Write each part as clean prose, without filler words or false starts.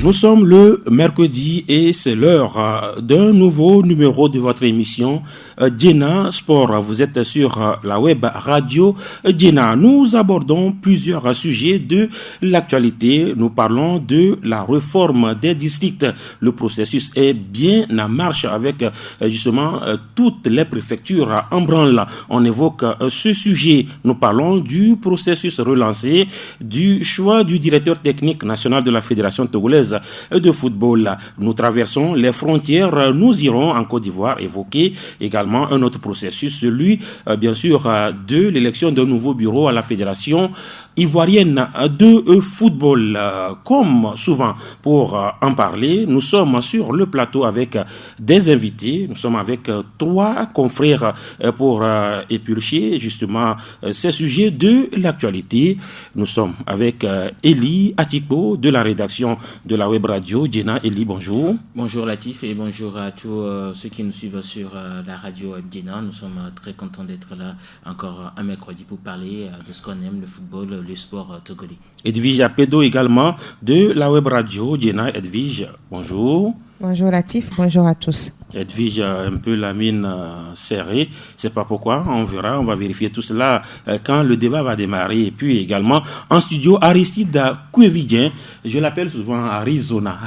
Nous sommes le mercredi et c'est l'heure d'un nouveau numéro de votre émission Djena Sport. Vous êtes sur la web radio Djena. Nous abordons plusieurs sujets de l'actualité. Nous parlons de la réforme des districts. Le processus est bien en marche avec justement toutes les préfectures en branle. On évoque ce sujet. Nous parlons du processus relancé, du choix du directeur technique national de la Fédération togolaise de football. Nous traversons les frontières, nous irons en Côte d'Ivoire évoquer également un autre processus, celui bien sûr de l'élection d'un nouveau bureau à la Fédération ivoirienne de football. Comme souvent pour en parler, nous sommes sur le plateau avec des invités, nous sommes avec trois confrères pour éplucher justement ces sujets de l'actualité. Nous sommes avec Eli Atiko de la rédaction de la web radio Djena. Eli, bonjour. Bonjour Latif et bonjour à tous ceux qui nous suivent sur la radio web Djena. Nous sommes très contents d'être là encore un mercredi pour parler de ce qu'on aime, le football, le sport togolais. Edwige Apedo également de la web radio Djena. Edwige, bonjour. Bonjour Latif, bonjour à tous. Edwige a un peu la mine serrée, c'est pas pourquoi, on verra, on va vérifier tout cela quand le débat va démarrer. Et puis également en studio Aristide Kouevidien, je l'appelle souvent Arizona,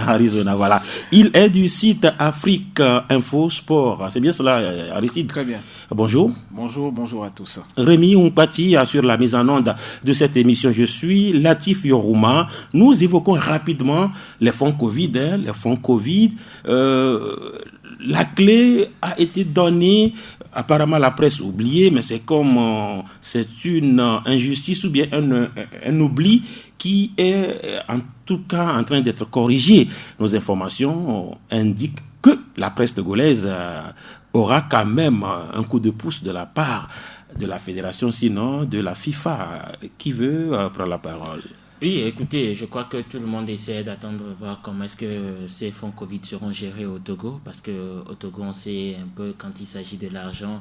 voilà. Il est du site Afrique Info Sport, c'est bien cela Aristide? Très bien. Bonjour. Bonjour à tous. Rémi Ompati assure la mise en onde de cette émission. Je suis Latif Yorouma. Nous évoquons rapidement les fonds Covid. La clé a été donnée, apparemment la presse oubliée, mais c'est comme c'est une injustice ou bien un oubli qui est en tout cas en train d'être corrigé. Nos informations indiquent que la presse togolaise aura quand même un coup de pouce de la part de la fédération, sinon de la FIFA. Qui veut prendre la parole? Oui, écoutez, je crois que tout le monde essaie d'attendre de voir comment est-ce que ces fonds Covid seront gérés au Togo, parce que au Togo, on sait un peu quand il s'agit de l'argent,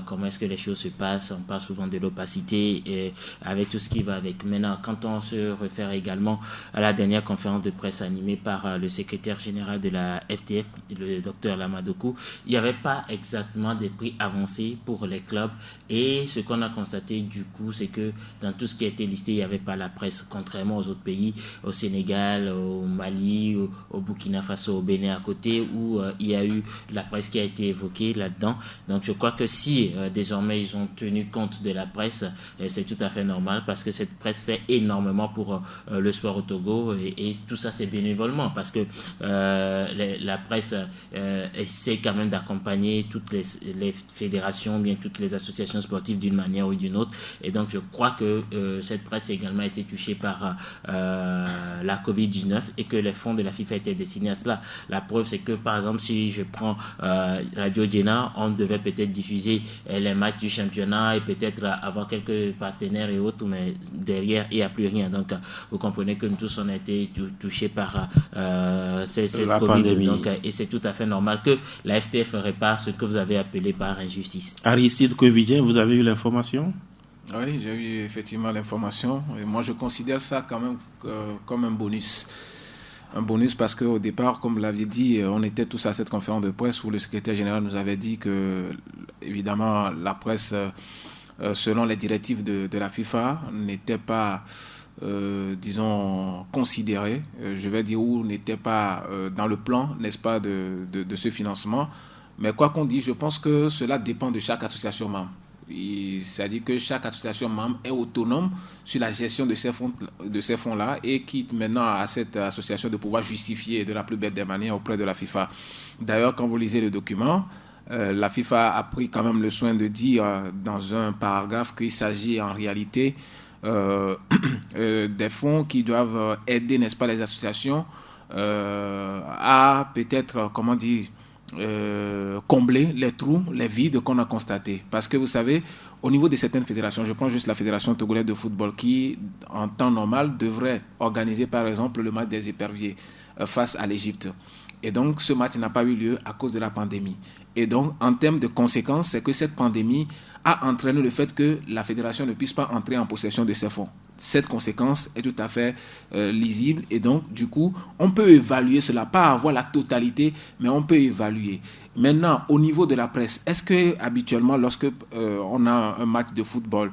comment est-ce que les choses se passent. On parle souvent de l'opacité et avec tout ce qui va avec. Maintenant, quand on se réfère également à la dernière conférence de presse animée par le secrétaire général de la FTF, le docteur Lamadoukou, il n'y avait pas exactement des prix avancés pour les clubs. Et ce qu'on a constaté du coup, c'est que dans tout ce qui a été listé, il n'y avait pas la presse contrairement aux autres pays, au Sénégal, au Mali, au Burkina Faso, au Bénin à côté, où il y a eu la presse qui a été évoquée là-dedans. Donc je crois que si désormais ils ont tenu compte de la presse, c'est tout à fait normal parce que cette presse fait énormément pour le sport au Togo et tout ça c'est bénévolement parce que la presse essaie quand même d'accompagner toutes les fédérations, bien toutes les associations sportives d'une manière ou d'une autre. Et donc je crois que cette presse a également été touchée par la Covid-19 et que les fonds de la FIFA étaient destinés à cela. La preuve, c'est que, par exemple, si je prends Radio Djena, on devait peut-être diffuser les matchs du championnat et peut-être avoir quelques partenaires et autres, mais derrière, il n'y a plus rien. Donc, vous comprenez que nous tous, on a été touchés par cette Covid. Donc, et c'est tout à fait normal que la FTF répare ce que vous avez appelé par injustice. Aristide Kouevidien, vous avez eu l'information? Oui, j'ai eu effectivement l'information. Et moi, je considère ça quand même comme un bonus. Un bonus parce qu'au départ, comme vous l'aviez dit, on était tous à cette conférence de presse où le secrétaire général nous avait dit que, évidemment, la presse, selon les directives de la FIFA, n'était pas, disons, considérée, je vais dire, ou n'était pas dans le plan, n'est-ce pas, de ce financement. Mais quoi qu'on dise, je pense que cela dépend de chaque association membre. C'est-à-dire que chaque association membre est autonome sur la gestion de ces fonds-là et quitte maintenant à cette association de pouvoir justifier de la plus belle des manières auprès de la FIFA. D'ailleurs, quand vous lisez le document, la FIFA a pris quand même le soin de dire dans un paragraphe qu'il s'agit en réalité des fonds qui doivent aider, n'est-ce pas, les associations à peut-être, comment dire, combler les trous, les vides qu'on a constatés. Parce que vous savez, au niveau de certaines fédérations, je prends juste la Fédération togolaise de football qui, en temps normal, devrait organiser par exemple le match des éperviers face à l'Égypte. Et donc, ce match n'a pas eu lieu à cause de la pandémie. Et donc, en termes de conséquences, c'est que cette pandémie a entraîné le fait que la fédération ne puisse pas entrer en possession de ces fonds. Cette conséquence est tout à fait lisible et donc, du coup, on peut évaluer cela, pas avoir la totalité, mais on peut évaluer. Maintenant, au niveau de la presse, est-ce que habituellement, lorsque on a un match de football,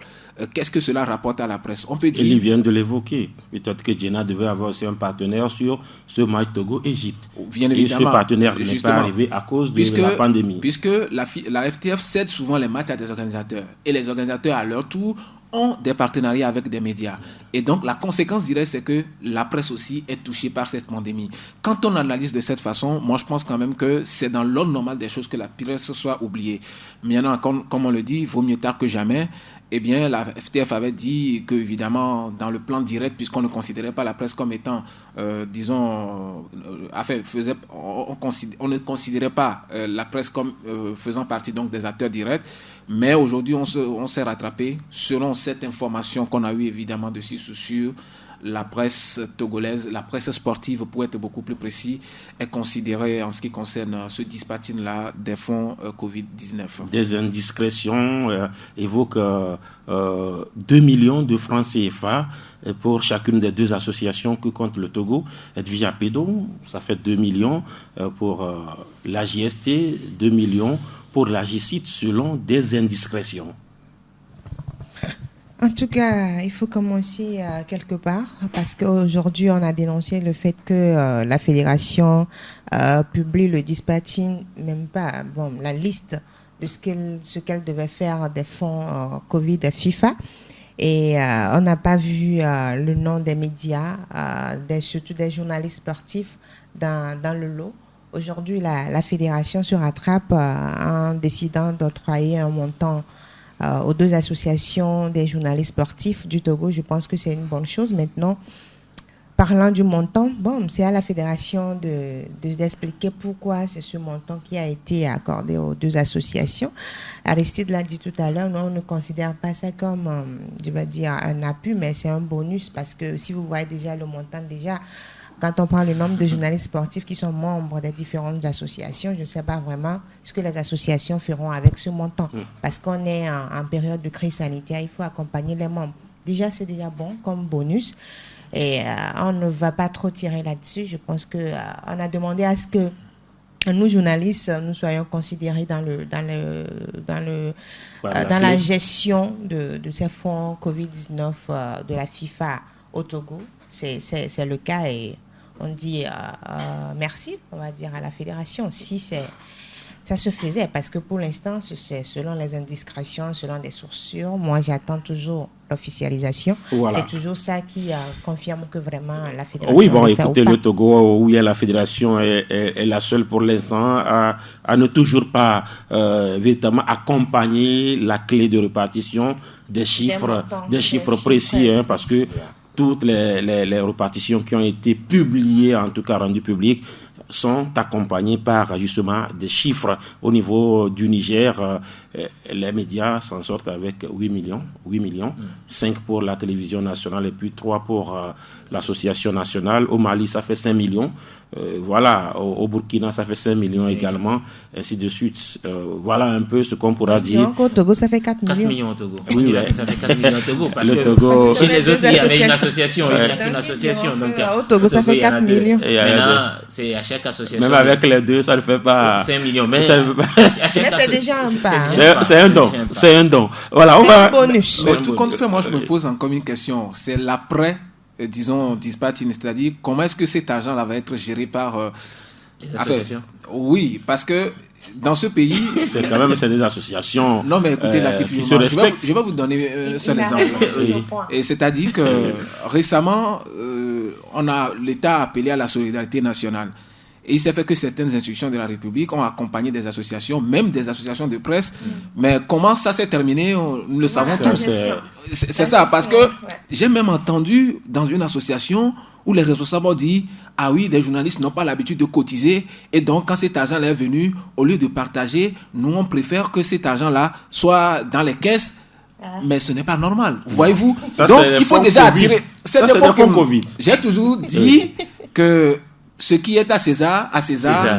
qu'est-ce que cela rapporte à la presse? On peut dire... Il vient de l'évoquer. Peut-être que Djena devait avoir aussi un partenaire sur ce match Togo-Égypte. Bien évidemment. Et ce partenaire n'est pas arrivé à cause de la pandémie. Puisque la FTF cède souvent les matchs à des organisateurs. Et les organisateurs, à leur tour, ont des partenariats avec des médias. Et donc, la conséquence directe, c'est que la presse aussi est touchée par cette pandémie. Quand on analyse de cette façon, moi, je pense quand même que c'est dans l'ordre normal des choses que la presse soit oubliée. Maintenant, comme on le dit, il vaut mieux tard que jamais. Eh bien, la FTF avait dit que, évidemment, dans le plan direct, puisqu'on ne considérait pas la presse comme étant, on ne considérait pas la presse comme faisant partie donc des acteurs directs. Mais aujourd'hui, on s'est rattrapé selon cette information qu'on a eue, évidemment, de 6 sur la presse togolaise, la presse sportive, pour être beaucoup plus précis, est considérée en ce qui concerne ce dispatching-là des fonds Covid-19. Des indiscrétions évoquent 2 millions de francs CFA pour chacune des 2 associations que compte le Togo. Edvija Pedo, ça fait 2 millions pour la JST, 2 millions pour la GICIT selon des indiscrétions. En tout cas, il faut commencer quelque part parce qu'aujourd'hui, on a dénoncé le fait que la fédération publie le dispatching, même pas la liste de ce qu'elle devait faire des fonds Covid FIFA. Et on n'a pas vu le nom des médias, surtout des journalistes sportifs dans le lot. Aujourd'hui, la fédération se rattrape en décidant d'octroyer un montant aux 2 associations des journalistes sportifs du Togo. Je pense que c'est une bonne chose. Maintenant, parlant du montant, c'est à la fédération d'expliquer pourquoi c'est ce montant qui a été accordé aux 2 associations. Aristide l'a dit tout à l'heure, nous, on ne considère pas ça comme, un appui, mais c'est un bonus parce que si vous voyez déjà le montant, quand on prend le nombre de journalistes sportifs qui sont membres des différentes associations, je ne sais pas vraiment ce que les associations feront avec ce montant. Parce qu'on est en période de crise sanitaire, il faut accompagner les membres. Déjà, c'est déjà bon comme bonus. Et on ne va pas trop tirer là-dessus. Je pense qu'on a demandé à ce que nous, journalistes, nous soyons considérés dans la gestion de ces fonds Covid-19 de la FIFA au Togo. C'est le cas et on dit merci, on va dire, à la fédération si ça se faisait, parce que pour l'instant, c'est selon les indiscrétions, selon des sources sûres. Moi, j'attends toujours l'officialisation. Voilà. C'est toujours ça qui confirme que vraiment la fédération... Oui, écoutez, le Togo, où il y a la fédération, est la seule pour l'instant à ne toujours pas véritablement accompagner la clé de répartition des chiffres précis, parce que toutes les répartitions qui ont été publiées, en tout cas rendues publiques, sont accompagnées par justement des chiffres au niveau du Niger. Les médias s'en sortent avec 8 millions, 5 pour la télévision nationale et puis 3 pour l'association nationale. Au Mali, ça fait 5 millions. Au Burkina, ça fait 5 millions également, ainsi de suite. Voilà un peu ce qu'on pourra dire. Au Togo, ça fait 4 millions. 4 millions au Togo. Oui, ça fait 4 millions au Togo. Parce le Togo... chez les autres, il y avait une association. Il n'y a qu'une association. Donc, au Togo, ça fait 4 millions. Maintenant, c'est à chaque association. Même avec les 2, ça ne fait pas... 5 millions. Mais c'est déjà un pas. C'est un don. Voilà, un bonus. Mais tout compte fait, moi, je me pose encore une question. C'est l'après... dispatching, c'est-à-dire comment est-ce que cet argent-là va être géré par les associations. Oui, parce que dans ce pays... c'est des associations. Non, mais écoutez, je vais vous donner un seul exemple. Et c'est-à-dire que récemment, l'État a appelé à la solidarité nationale. Et il s'est fait que certaines institutions de la République ont accompagné des associations, même des associations de presse. Mais comment ça s'est terminé, nous le savons tous. C'est ça, parce que j'ai même entendu dans une association où les responsables ont dit « Ah oui, les journalistes n'ont pas l'habitude de cotiser. Et donc, quand cet argent-là est venu, au lieu de partager, nous, on préfère que cet argent-là soit dans les caisses. » Mais ce n'est pas normal. Voyez-vous? Donc, il faut déjà attirer... C'est des fonds Covid. J'ai toujours dit que... ce qui est à César,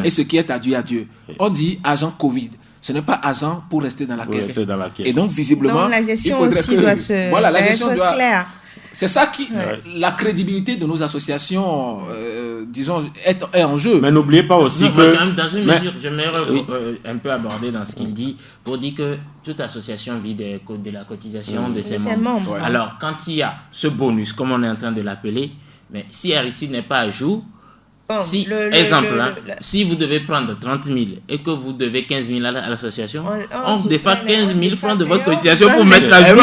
et ce qui est à Dieu, à Dieu. On dit agent Covid. Ce n'est pas agent pour rester dans la caisse. Rester dans la caisse. Et donc, visiblement, donc, la gestion il faudrait aussi que... doit la gestion être doit... claire. C'est ça qui... La crédibilité de nos associations, disons, est en jeu. Mais n'oubliez pas aussi non, que... dans une mesure, j'aimerais un peu aborder dans ce qu'il dit, pour dire que toute association vit de la cotisation de ses membres. Ouais. Alors, quand il y a ce bonus, comme on est en train de l'appeler, mais si Aristide n'est pas à jour, Bon, si vous devez prendre 30 000 et que vous devez 15 000 à l'association, on soustrait défend 15 000 francs de votre on cotisation pour soustrait mettre à jour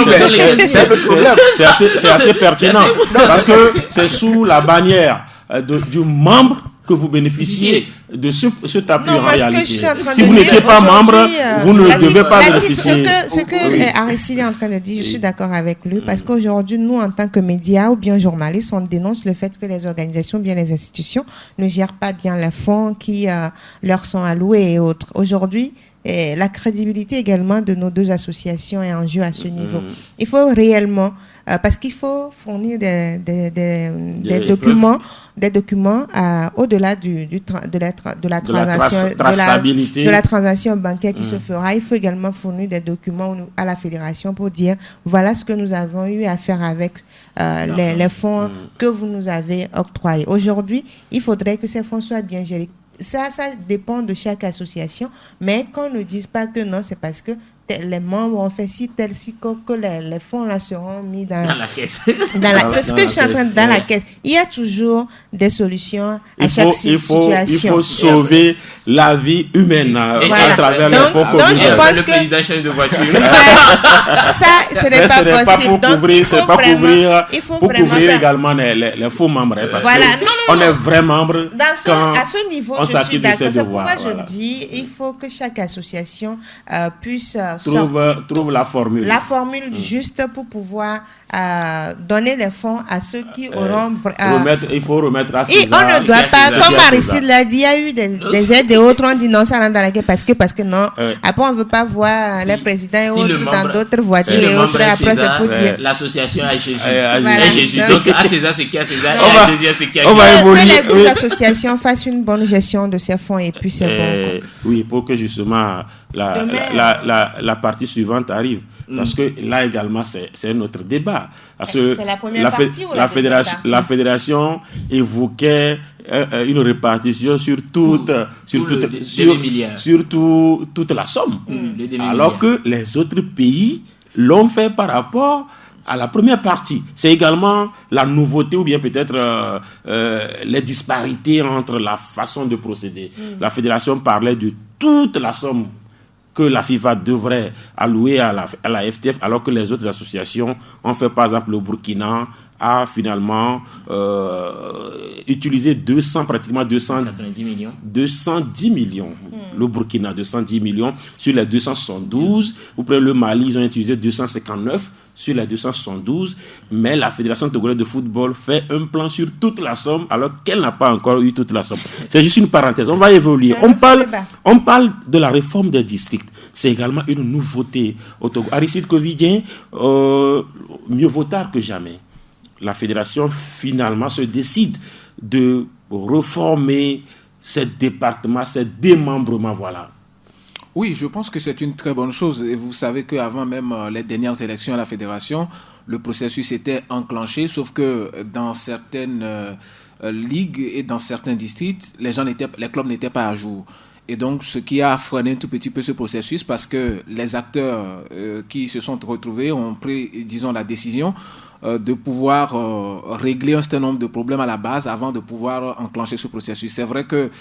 C'est assez pertinent parce que c'est sous la bannière du membre que vous bénéficiez de cet appui en réalité. Si vous n'étiez pas membre, vous ne devez pas bénéficier. Ce que Aristide est en train de dire, je suis d'accord avec lui, parce qu'aujourd'hui, nous, en tant que médias ou bien journalistes, on dénonce le fait que les organisations, bien les institutions, ne gèrent pas bien les fonds qui leur sont alloués et autres. Aujourd'hui, la crédibilité également de nos deux associations est en jeu à ce niveau. Il faut réellement, parce qu'il faut fournir des documents au-delà de la transaction bancaire qui se fera. Il faut également fournir des documents à la fédération pour dire voilà ce que nous avons eu à faire avec les fonds que vous nous avez octroyés. Aujourd'hui, il faudrait que ces fonds soient bien gérés. Ça dépend de chaque association, mais qu'on ne dise pas que non, c'est parce que les membres ont fait que les fonds là seront mis dans la caisse. C'est ce que je suis en train de dans la caisse. Il y a toujours des solutions à chaque situation. Il faut sauver la vie humaine à travers les fonds donc je pense le président change de voiture. Ça, ce n'est pas possible. Pour couvrir également les faux membres. Parce qu'on est vrai membre à ce niveau, on s'acquitte de ses devoirs. C'est pourquoi je dis il faut que chaque association puisse trouve la formule. La formule juste pour pouvoir donner les fonds à ceux qui auront... il faut remettre à César. Et on ne doit pas, comme Aristide l'a dit, il y a eu des aides et autres, on dit non, ça rentre dans la caisse parce que non. Après, on ne veut pas voir les présidents et autres dans d'autres voitures et autres. Après, c'est pour dire... L'association à Jésus. Voilà. Jésus. Donc, à César, ce qui est à César, et à Jésus, ce qui est à Jésus. On va évoluer. Que les associations fassent une bonne gestion de ces fonds et puis c'est bon. Oui, pour que justement la partie suivante arrive. Parce que là également, c'est notre débat. Parce que c'est la première partie ou la fédération évoquait une répartition sur toute la somme. Alors que les autres pays l'ont fait par rapport à la première partie. C'est également la nouveauté ou bien peut-être les disparités entre la façon de procéder. La fédération parlait de toute la somme que la FIFA devrait allouer à la FTF, alors que les autres associations ont fait, par exemple, le Burkina a finalement utilisé pratiquement 90 millions. 210 millions. Le Burkina, 210 millions. Sur les 272, vous prenez le Mali, ils ont utilisé 259 sur les 272, mais la Fédération togolaise de football fait un plan sur toute la somme alors qu'elle n'a pas encore eu toute la somme. C'est juste une parenthèse, on va évoluer. On parle de la réforme des districts. C'est également une nouveauté au Togo. Aristide Covidien, mieux vaut tard que jamais. La Fédération finalement se décide de reformer ces départements, ces démembrements, voilà. Oui, je pense que c'est une très bonne chose. Et vous savez qu'avant même les dernières élections à la Fédération, le processus était enclenché, sauf que dans certaines ligues et dans certains districts, les clubs n'étaient pas à jour. Et donc, ce qui a freiné un tout petit peu ce processus, parce que les acteurs qui se sont retrouvés ont pris, disons, la décision de pouvoir régler un certain nombre de problèmes à la base avant de pouvoir enclencher ce processus. C'est vrai que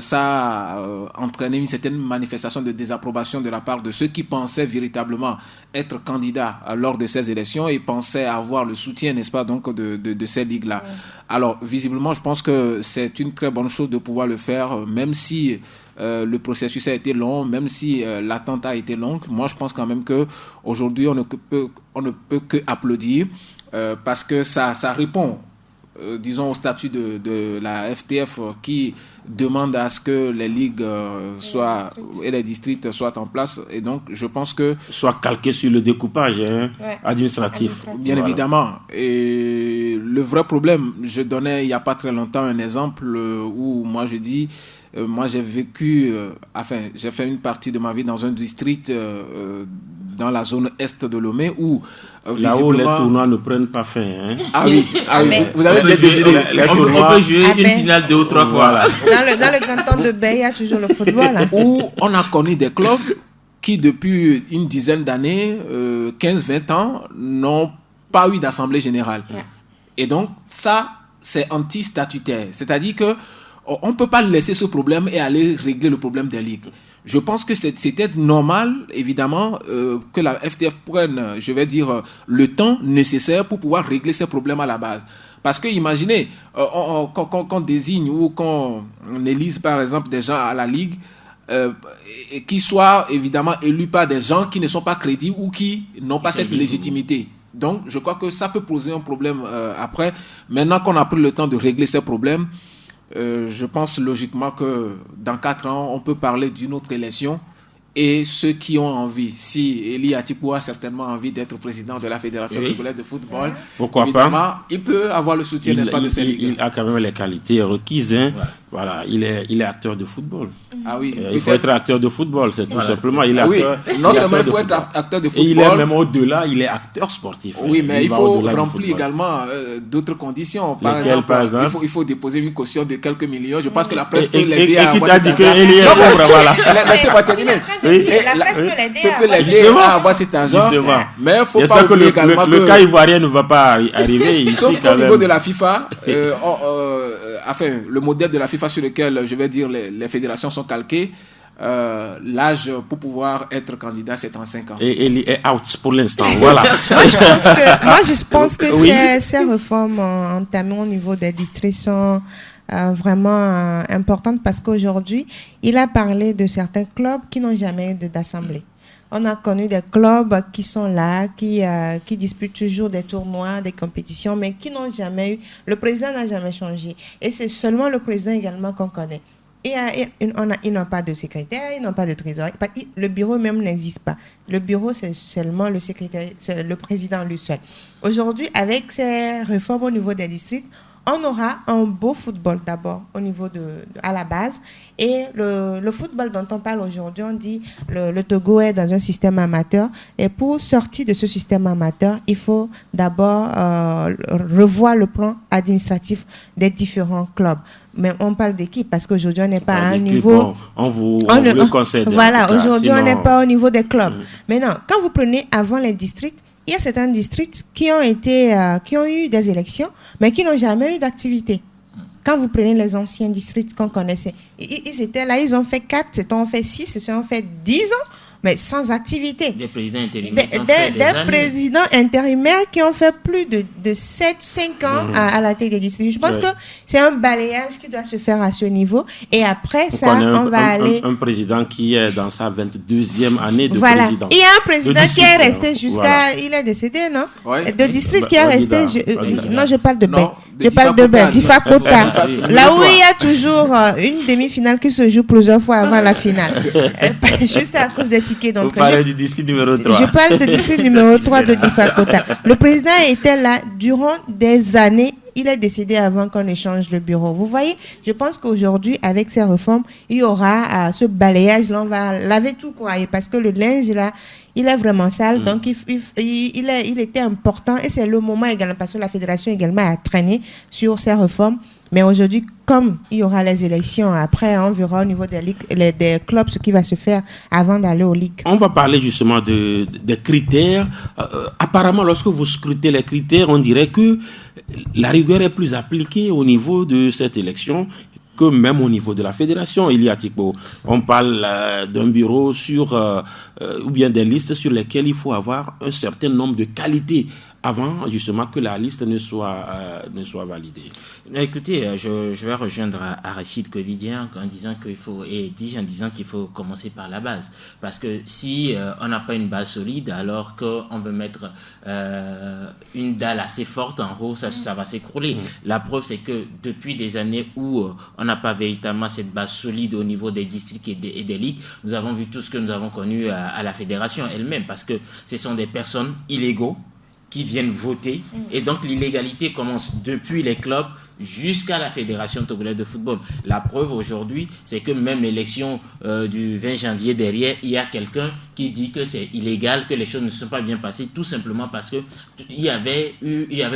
ça a entraîné une certaine manifestation de désapprobation de la part de ceux qui pensaient véritablement être candidats lors de ces élections et pensaient avoir le soutien, n'est-ce pas, donc de ces ligues-là. Ouais. Alors, visiblement, je pense que c'est une très bonne chose de pouvoir le faire, même si le processus a été long, même si l'attente a été longue. Moi, je pense quand même qu'aujourd'hui, on ne peut que applaudir parce que ça répond, disons, au statut de la FTF qui demande à ce que les ligues et les districts soient en place. Et donc, je pense que... Soit calqué sur le découpage administratif. Bien évidemment. Et le vrai problème. Je donnais il n'y a pas très longtemps un exemple où moi je dis, moi j'ai vécu, j'ai fait une partie de ma vie dans un district dans la zone est de Lomé où là-haut les tournois ne prennent pas fin. Hein? Ah oui, vous avez bien deviné. On peut jouer une finale 2 ou 3 fois. Là. Dans le canton de Bay, il y a toujours le football. Hein. Où on a connu des clubs qui depuis une dizaine d'années, 15-20 ans, n'ont pas eu d'assemblée générale. Yeah. Et donc ça, c'est anti-statutaire. C'est-à-dire qu'on ne peut pas laisser ce problème et aller régler le problème des ligues. Je pense que c'était normal, évidemment, que la FTF prenne, je vais dire, le temps nécessaire pour pouvoir régler ces problèmes à la base. Parce que imaginez, quand on désigne ou quand on élise par exemple des gens à la Ligue, qui soient évidemment élus par des gens qui ne sont pas crédibles ou qui n'ont pas cette légitimité. Donc je crois que ça peut poser un problème après. Maintenant qu'on a pris le temps de régler ces problèmes, je pense logiquement que dans 4 ans, on peut parler d'une autre élection. Et ceux qui ont envie, si Eli Atipo a certainement envie d'être président de la Fédération togolaise de football, pourquoi pas, il peut avoir le soutien, n'est-ce pas, de ces ligues. Il a quand même les qualités requises. Hein. Ouais. Voilà, il est acteur de football. Ah oui, il faut être acteur de football, c'est tout simplement. Il est acteur, non seulement il faut être acteur de football. Et il est même au-delà, il est acteur sportif. Oui, mais il faut remplir également d'autres conditions. Par exemple, il faut déposer une caution de quelques millions. Je pense que la presse peut l'aider à avoir cet argent. Laissez-moi terminer. La presse peut l'aider à avoir cet argent. Mais il ne faut pas oublier également que le cas ivoirien ne va pas arriver ici. Sauf qu'au niveau de la FIFA, le modèle de la FIFA sur lequel, je vais dire, les fédérations sont calquées, l'âge pour pouvoir être candidat, c'est 35 ans. Et il est out pour l'instant, voilà. Moi, je pense que ces réformes entamées au niveau des districts sont vraiment importantes parce qu'aujourd'hui, il a parlé de certains clubs qui n'ont jamais eu d'assemblée. On a connu des clubs qui sont là, qui disputent toujours des tournois, des compétitions, mais qui n'ont jamais eu... Le président n'a jamais changé. Et c'est seulement le président également qu'on connaît. Ils n'ont pas de secrétaire, ils n'ont pas de trésorier. Le bureau même n'existe pas. Le bureau, c'est seulement le secrétaire, c'est le président lui seul. Aujourd'hui, avec ces réformes au niveau des districts, on aura un beau football d'abord au niveau à la base. Et le football dont on parle aujourd'hui, on dit le Togo est dans un système amateur. Et pour sortir de ce système amateur, il faut d'abord revoir le plan administratif des différents clubs. Mais on parle d'équipe parce qu'aujourd'hui, on n'est pas à un niveau... On vous le concède. Voilà, aujourd'hui, on n'est pas au niveau des clubs. Maintenant, quand vous prenez avant les districts, il y a certains districts qui ont eu des élections, mais qui n'ont jamais eu d'activité. Quand vous prenez les anciens districts qu'on connaissait, ils étaient là, ils ont fait 4, certains ont fait 6, certains ont fait 10 ans, mais sans activité. Des présidents intérimaires des présidents intérimaires qui ont fait plus de 5 ans à la tête des districts. Je pense que c'est un balayage qui doit se faire à ce niveau. Et après ça, on va aller... Un président qui est dans sa 22e année de présidence. Il y a un président qui est resté jusqu'à... Il est décédé, non? De district qui est resté... Non, je parle de Bain. Je parle de Bain, Difakota. Là où il y a toujours une demi-finale qui se joue plusieurs fois avant la finale. Juste à cause des tickets d'entrée. Vous parlez du district numéro 3. Je parle du district numéro 3 de Difakota. Le président était là durant des années. Il est décédé avant qu'on échange le bureau. Vous voyez, je pense qu'aujourd'hui, avec ces réformes, il y aura ce balayage-là. On va laver tout, quoi. Parce que le linge, là, il est vraiment sale. Donc, il était important. Et c'est le moment également, parce que la fédération également a traîné sur ces réformes. Mais aujourd'hui, comme il y aura les élections, après, on verra au niveau des ligues, des clubs ce qui va se faire avant d'aller aux ligues. On va parler justement des critères. Apparemment, lorsque vous scrutez les critères, on dirait que la rigueur est plus appliquée au niveau de cette élection que même au niveau de la fédération. Il y a on parle d'un bureau ou bien des listes sur lesquelles il faut avoir un certain nombre de qualités avant justement que la liste ne soit validée. Écoutez, je vais rejoindre Aristide Covidien en disant qu'il faut commencer par la base. Parce que si on n'a pas une base solide, alors qu'on veut mettre une dalle assez forte en haut, ça va s'écrouler. La preuve, c'est que depuis des années où on n'a pas véritablement cette base solide au niveau des districts et des ligues, nous avons vu tout ce que nous avons connu à la fédération elle-même. Parce que ce sont des personnes illégaux qui viennent voter. Et donc, l'illégalité commence depuis les clubs jusqu'à la Fédération togolaise de football. La preuve aujourd'hui, c'est que même l'élection du 20 janvier derrière, il y a quelqu'un qui dit que c'est illégal, que les choses ne sont pas bien passées, tout simplement parce qu'il n'y avait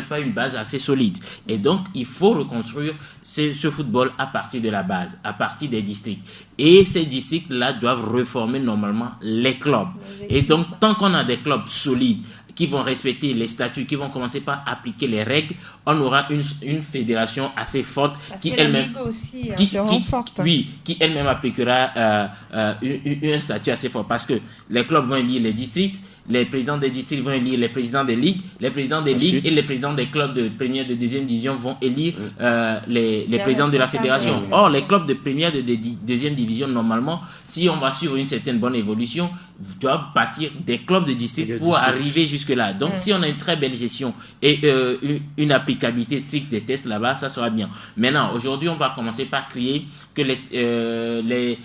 pas une base assez solide. Et donc, il faut reconstruire ce football à partir de la base, à partir des districts. Et ces districts-là doivent reformer normalement les clubs. Et donc, tant qu'on a des clubs solides, qui vont respecter les statuts, qui vont commencer par appliquer les règles, on aura une fédération assez forte qui elle-même qui elle-même appliquera un statut assez fort, parce que les clubs vont élire les districts, les présidents des districts vont élire les présidents des ligues, les présidents des ligues et les présidents des clubs de première, de deuxième division vont élire les présidents de la fédération. Or, les clubs de première, de deuxième division, normalement, si on va suivre une certaine bonne évolution, doivent partir des clubs de district pour arriver jusque-là. Donc, si on a une très belle gestion et une applicabilité stricte des tests là-bas, ça sera bien. Maintenant, aujourd'hui, on va commencer par créer que les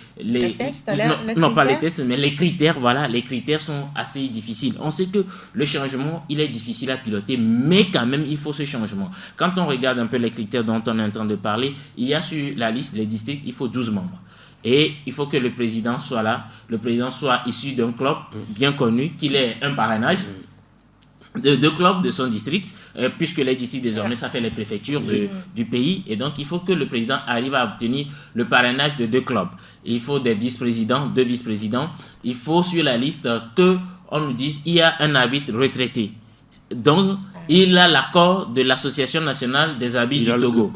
tests, non, pas les tests, mais les critères, voilà, les critères sont assez difficiles. On sait que le changement, il est difficile à piloter, mais quand même, il faut ce changement. Quand on regarde un peu les critères dont on est en train de parler, il y a sur la liste des districts, il faut 12 membres. Et il faut que le président soit là, le président soit issu d'un club bien connu, qu'il ait un parrainage de clubs de son district, puisque les districts désormais, ça fait les préfectures du pays. Et donc, il faut que le président arrive à obtenir le parrainage de 2 clubs. Il faut des vice-présidents, 2 vice-présidents. Il faut sur la liste qu'on nous dise il y a un arbitre retraité. Donc, il a l'accord de l'Association nationale des arbitres du Togo,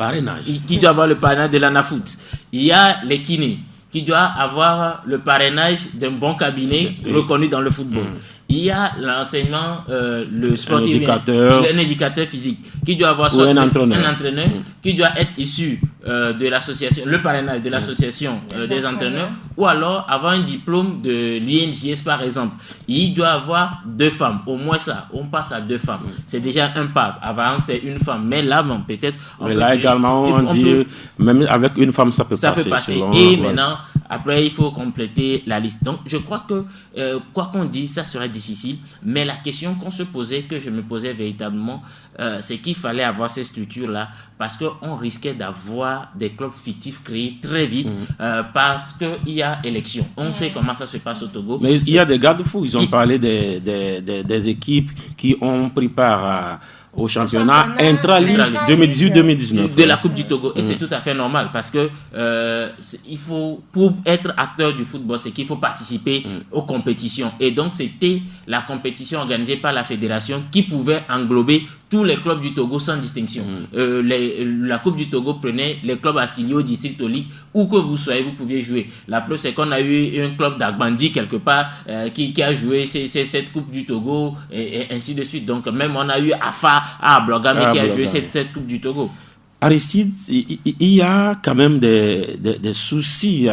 qui doit avoir le parrainage de l'ANAFOOT. Il y a les kinés, qui doit avoir le parrainage d'un bon cabinet reconnu dans le football. Il y a l'enseignement, le sportif, un éducateur physique, qui doit avoir un entraîneur qui doit être issu de l'association, le parrainage de l'association des entraîneurs, ou alors avoir un diplôme de l'INJS par exemple. Il doit avoir 2 femmes, au moins ça, on passe à 2 femmes. C'est déjà un pas. Avant, c'est une femme, mais là, bon, peut-être... Mais là également, on dit, même avec une femme, ça peut passer. Selon, et maintenant, après, il faut compléter la liste. Donc, je crois que, quoi qu'on dise, ça serait difficile, mais la question qu'on se posait, que je me posais véritablement, c'est qu'il fallait avoir ces structures-là, parce qu'on risquait d'avoir des clubs fictifs créés très vite, parce qu'il y a élection. On sait comment ça se passe au Togo. Mais il y a des garde-fous. Ils ont parlé des équipes qui ont pris part au championnat intra-ligue 2018-2019. De la Coupe du Togo. Et c'est tout à fait normal, parce que il faut, pour être acteur du football, c'est qu'il faut participer aux compétitions. Et donc, c'était la compétition organisée par la fédération qui pouvait englober tous les clubs du Togo sans distinction. La Coupe du Togo prenait les clubs affiliés au district, aux ligues, où que vous soyez, vous pouviez jouer. La preuve, c'est qu'on a eu un club d'Agbandi quelque part qui a joué cette Coupe du Togo et ainsi de suite. Donc, même on a eu Afa à Blogame qui a joué cette Coupe du Togo. Aristide, il y a quand même des soucis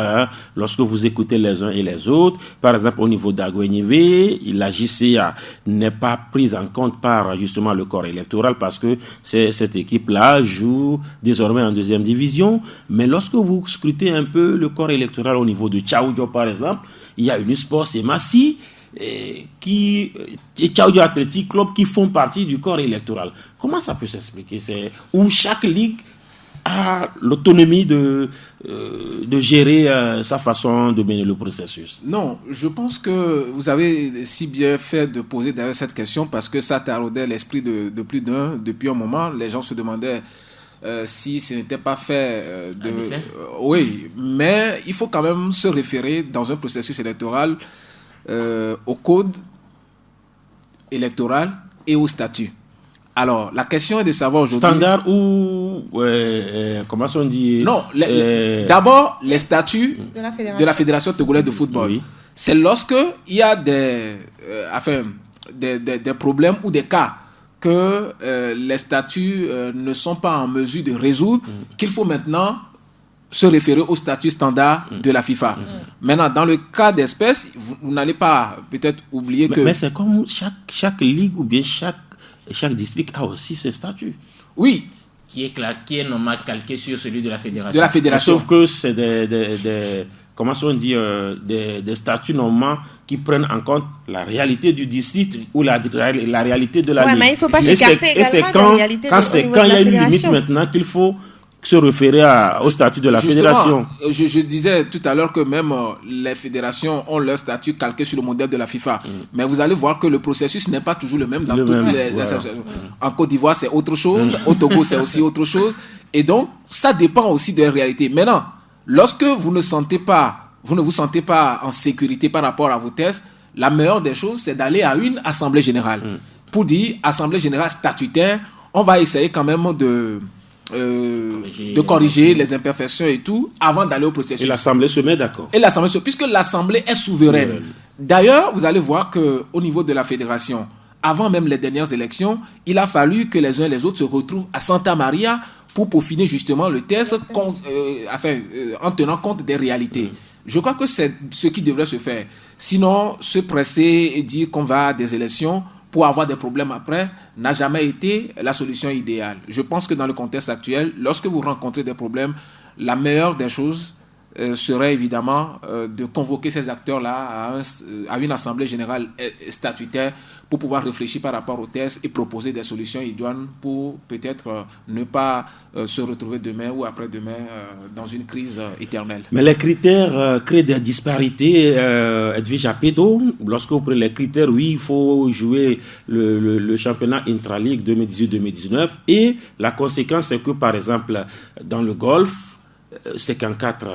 lorsque vous écoutez les uns et les autres. Par exemple, au niveau d'Agouenivé, la JCA n'est pas prise en compte par justement le corps électoral parce que cette équipe-là joue désormais en 2e division. Mais lorsque vous scrutez un peu le corps électoral au niveau de Tchaoudjo, par exemple, il y a Unisport, c'est Massi, et Tchaoudjo Athletic Club qui font partie du corps électoral. Comment ça peut s'expliquer? C'est où chaque ligue a l'autonomie de gérer sa façon de mener le processus. Non, je pense que vous avez si bien fait de poser d'ailleurs cette question parce que ça taraudait l'esprit de plus d'un. Depuis un moment, les gens se demandaient si ce n'était pas fait oui, mais il faut quand même se référer dans un processus électoral au code électoral et au statut. Alors, la question est de savoir aujourd'hui... Standard ou... comment on dit? Non, d'abord, les statuts de la Fédération togolaise de football. Oui. C'est lorsque il y a des problèmes ou des cas que les statuts ne sont pas en mesure de résoudre qu'il faut maintenant se référer au statut standard de la FIFA. Maintenant, dans le cas d'espèce, vous n'allez pas peut-être oublier que... Mais c'est comme chaque ligue ou bien chaque district a aussi ses statuts. Oui. Qui est normalement calqué sur celui de la fédération. De la fédération. Sauf que c'est des comment on dit, des statuts normalement qui prennent en compte la réalité du district ou la réalité de la ligue. Mais il ne faut pas s'écarter également de la réalité quand il y a une limite maintenant qu'il faut se référer au statut de la fédération. Je disais tout à l'heure que même les fédérations ont leur statut calqué sur le modèle de la FIFA. Mais vous allez voir que le processus n'est pas toujours le même dans toutes les En Côte d'Ivoire, c'est autre chose. Au Togo, c'est aussi autre chose. Et donc, ça dépend aussi des réalités. Maintenant, lorsque vous ne vous sentez pas en sécurité par rapport à vos tests, la meilleure des choses, c'est d'aller à une assemblée générale. Pour dire, assemblée générale statutaire, on va essayer quand même de corriger les imperfections et tout avant d'aller au processus. Et l'Assemblée se met d'accord. Puisque l'Assemblée est souveraine. D'ailleurs, vous allez voir qu'au niveau de la fédération, avant même les dernières élections, il a fallu que les uns et les autres se retrouvent à Santa Maria pour peaufiner justement le test en tenant compte des réalités. Je crois que c'est ce qui devrait se faire. Sinon, se presser et dire qu'on va à des élections pour avoir des problèmes après n'a jamais été la solution idéale. Je pense que dans le contexte actuel, lorsque vous rencontrez des problèmes, la meilleure des choses serait évidemment de convoquer ces acteurs-là à une assemblée générale statutaire pour pouvoir réfléchir par rapport aux tests et proposer des solutions idoines pour peut-être ne pas se retrouver demain ou après-demain dans une crise éternelle. Mais les critères créent des disparités. Edwige Apedo, lorsque vous prenez les critères, oui, il faut jouer le championnat intra-ligue 2018-2019 et la conséquence, c'est que par exemple, dans le golf, 54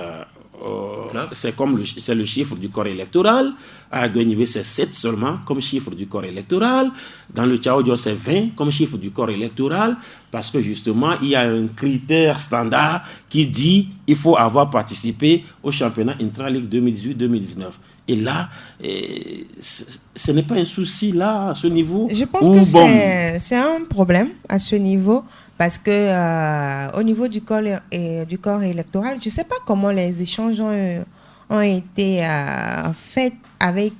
c'est le chiffre du corps électoral. À Guenivé, c'est 7 seulement comme chiffre du corps électoral. Dans le Tchaoudio, c'est 20 comme chiffre du corps électoral. Parce que justement, il y a un critère standard qui dit qu'il faut avoir participé au championnat intra-ligue 2018-2019. Et là, ce n'est pas un souci là, à ce niveau. Je pense que c'est un problème à ce niveau. Parce que au niveau du corps électoral, je ne sais pas comment les échanges ont été faits avec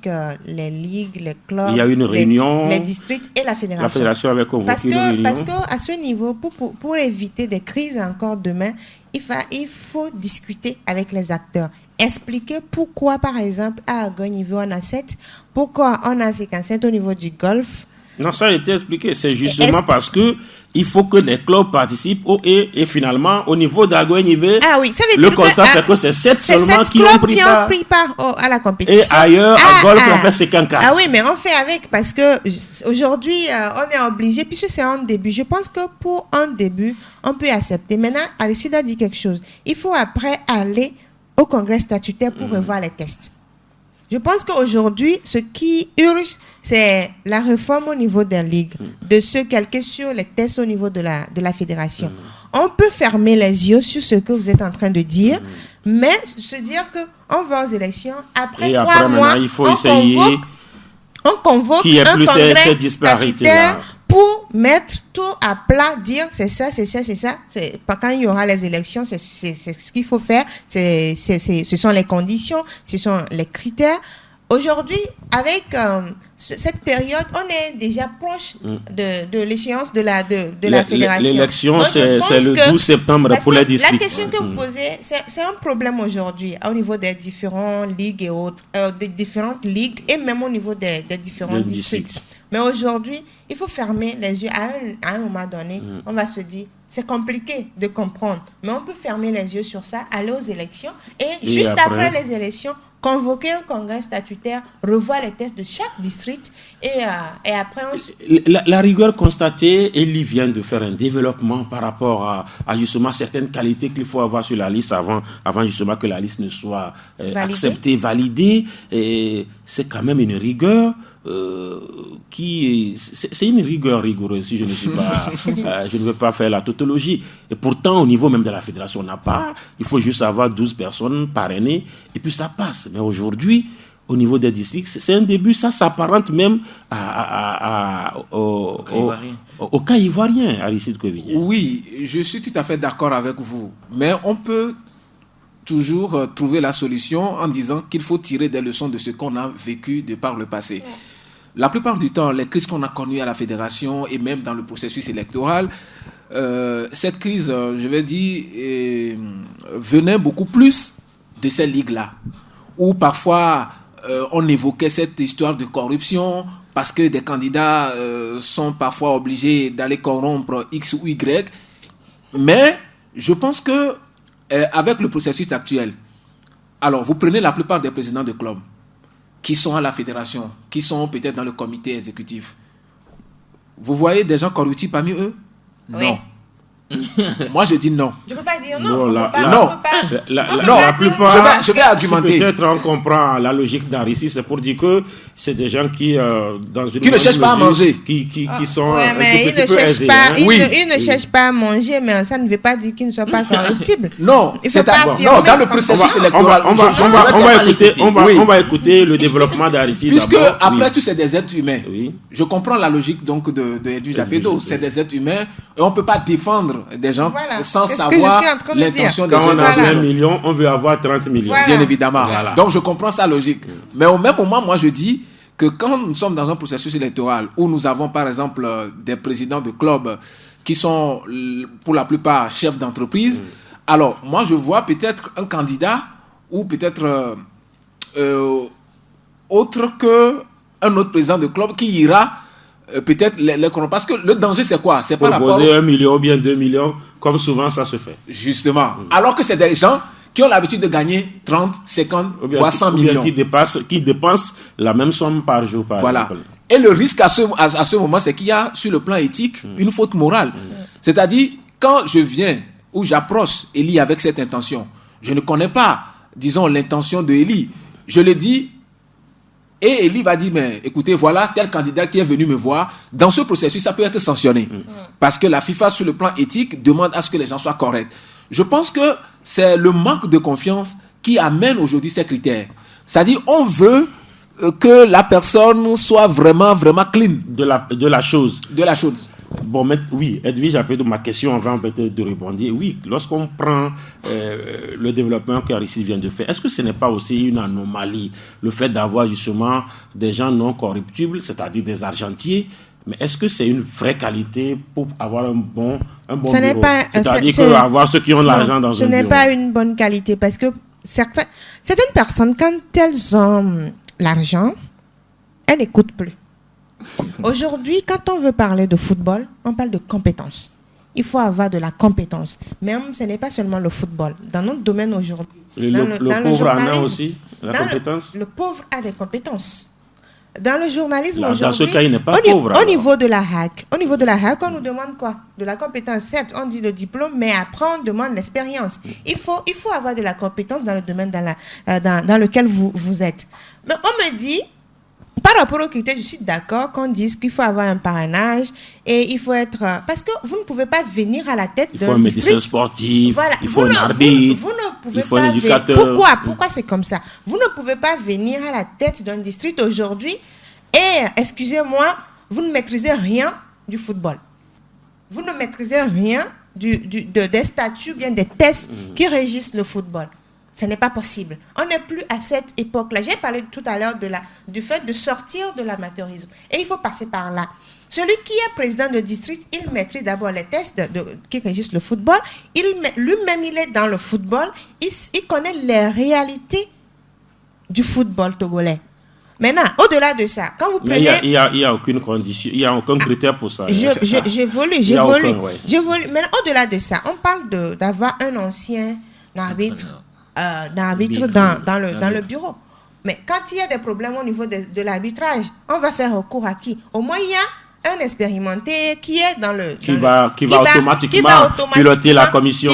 les ligues, les clubs, il y a une réunion, les districts et la fédération. La fédération avait convoqué une réunion. Parce qu'à ce niveau, pour éviter des crises encore demain, il faut discuter avec les acteurs. Expliquer pourquoi, par exemple, à Goniveau, on a 7, pourquoi on a 57 au niveau du golf. Non, ça a été expliqué. C'est justement parce que il faut que les clubs participent et finalement, au niveau d'Aguenivé, le constat c'est que c'est 7 seulement qui ont pris part à la compétition. Et ailleurs, à golf, on fait 54. Ah oui, mais on fait avec parce que aujourd'hui, on est obligé, puisque c'est un début. Je pense que pour un début, on peut accepter. Maintenant, Aristide a dit quelque chose. Il faut après aller au congrès statutaire pour revoir les tests. Je pense qu'aujourd'hui, ce qui urge, c'est la réforme au niveau des ligues, de se calquer sur les tests au niveau de la fédération. On peut fermer les yeux sur ce que vous êtes en train de dire, mais se dire qu'on va aux élections, après 3 mois, il faut essayer on convoque qu'il y ait plus ces disparités là. Pour mettre tout à plat, dire c'est ça. Quand il y aura les élections, c'est ce qu'il faut faire. Ce sont les conditions, ce sont les critères. Aujourd'hui, avec cette période, on est déjà proche de l'échéance de la fédération. L'élection, c'est le 12 septembre pour les districts. La question que vous posez, c'est un problème aujourd'hui au niveau des différentes ligues et autres, des différentes ligues et même au niveau des différents districts. Mais aujourd'hui, il faut fermer les yeux. À un moment donné, on va se dire, c'est compliqué de comprendre. Mais on peut fermer les yeux sur ça, aller aux élections et juste après les élections, convoquer un congrès statutaire, revoir les tests de chaque district et après la rigueur constatée, Elie vient de faire un développement par rapport à justement certaines qualités qu'il faut avoir sur la liste avant justement que la liste ne soit acceptée, validée. Et c'est quand même une rigueur c'est une rigueur rigoureuse si je ne suis pas je ne veux pas faire la tautologie, et pourtant au niveau même de la fédération on n'a pas, il faut juste avoir 12 personnes parrainées et puis ça passe. Mais aujourd'hui au niveau des districts c'est un début, ça s'apparente même au cas ivoirien, Aristide Kovigny. Oui, je suis tout à fait d'accord avec vous, mais on peut toujours trouver la solution en disant qu'il faut tirer des leçons de ce qu'on a vécu de par le passé. La plupart du temps, les crises qu'on a connues à la fédération et même dans le processus électoral, cette crise, je vais dire, venait beaucoup plus de ces ligues-là, où parfois on évoquait cette histoire de corruption, parce que des candidats sont parfois obligés d'aller corrompre X ou Y. Mais je pense que avec le processus actuel, alors vous prenez la plupart des présidents de clubs qui sont à la fédération, qui sont peut-être dans le comité exécutif. Vous voyez des gens corruptifs parmi eux? Oui. Non. Moi, je dis non. Je ne peux pas dire Non, non. la plupart, je vais argumenter. Si peut-être on comprend la logique d'Arissi, c'est pour dire que c'est des gens qui, dans une qui ne cherchent pas à manger. Qui sont ouais, un mais petit peu aisés. ils ne cherchent pas à manger, mais ça ne veut pas dire qu'ils ne sont pas corruptibles. Non, c'est non, dans le processus électoral. On va écouter le développement d'Arissi. Puisque après tout, c'est des êtres humains. Oui. Je comprends la logique donc de Edwige Apedo. C'est des êtres humains et on ne peut pas défendre des gens sans savoir l'intention des gens. Quand on a 1 million, on veut avoir 30 millions. Voilà. Bien évidemment. Voilà. Donc je comprends sa logique. Mais au même moment, moi je dis que quand nous sommes dans un processus électoral où nous avons par exemple des présidents de clubs qui sont pour la plupart chefs d'entreprise, alors moi je vois peut-être un candidat ou peut-être autre qu'un autre président de club qui ira peut-être les corrompre. Parce que le danger, c'est quoi? C'est par rapport... Proposer 1 million ou bien 2 millions, comme souvent ça se fait. Justement. Alors que c'est des gens qui ont l'habitude de gagner 30, 50, voire 100 millions. Qui dépensent la même somme par jour, par exemple. Et le risque à ce moment, c'est qu'il y a, sur le plan éthique, une faute morale. C'est-à-dire, quand je viens ou j'approche Élie avec cette intention, je ne connais pas, disons, l'intention de Élie. Je le dis... Et Élie va dire, mais écoutez, voilà tel candidat qui est venu me voir. Dans ce processus, ça peut être sanctionné. Parce que la FIFA, sur le plan éthique, demande à ce que les gens soient corrects. Je pense que c'est le manque de confiance qui amène aujourd'hui ces critères. C'est-à-dire, on veut que la personne soit vraiment, vraiment clean. De la chose. De la chose. Bon, mais, oui, Edwige, de ma question avant peut-être de répondre. Oui, lorsqu'on prend le développement qu'Arissi vient de faire, est-ce que ce n'est pas aussi une anomalie, le fait d'avoir justement des gens non corruptibles, c'est-à-dire des argentiers, mais est-ce que c'est une vraie qualité pour avoir un bon bureau? C'est-à-dire avoir ceux qui ont l'argent dans un bureau. Ce n'est pas une bonne qualité parce que certaines personnes, quand elles ont l'argent, elles n'écoutent plus. Aujourd'hui, quand on veut parler de football, on parle de compétences. Il faut avoir de la compétence. Même ce n'est pas seulement le football. Dans notre domaine aujourd'hui. Le pauvre en a aussi la compétence. Le pauvre a des compétences. Dans le journalisme aujourd'hui. Dans ce cas, il n'est pas pauvre. Au niveau de la HAC, on nous demande quoi? De la compétence. Certes, on dit le diplôme, mais après, on demande l'expérience. Il faut avoir de la compétence dans le domaine dans lequel vous êtes. Mais on me dit. Par rapport aux critères, je suis d'accord qu'on dise qu'il faut avoir un parrainage et il faut être... Parce que vous ne pouvez pas venir à la tête d'un district. Il faut un médecin sportif, voilà. Il faut un arbitre, il faut un éducateur. Pourquoi c'est comme ça? Vous ne pouvez pas venir à la tête d'un district aujourd'hui et, excusez-moi, vous ne maîtrisez rien du football. Vous ne maîtrisez rien des statuts, bien des tests qui régissent le football. Ce n'est pas possible. On n'est plus à cette époque-là. J'ai parlé tout à l'heure du fait de sortir de l'amateurisme. Et il faut passer par là. Celui qui est président de district, il maîtrise d'abord les tests qui régissent le football. Lui-même, il est dans le football. Il connaît les réalités du football togolais. Maintenant, au-delà de ça, quand vous prenez... Mais il n'y a aucune condition, il n'y a aucun critère pour ça. J'évolue. Maintenant, au-delà de ça, on parle d'avoir un ancien arbitre dans le bureau. Mais quand il y a des problèmes au niveau de l'arbitrage, on va faire recours à qui? Au moins, il y a un expérimenté qui est dans le... Qui va automatiquement piloter la commission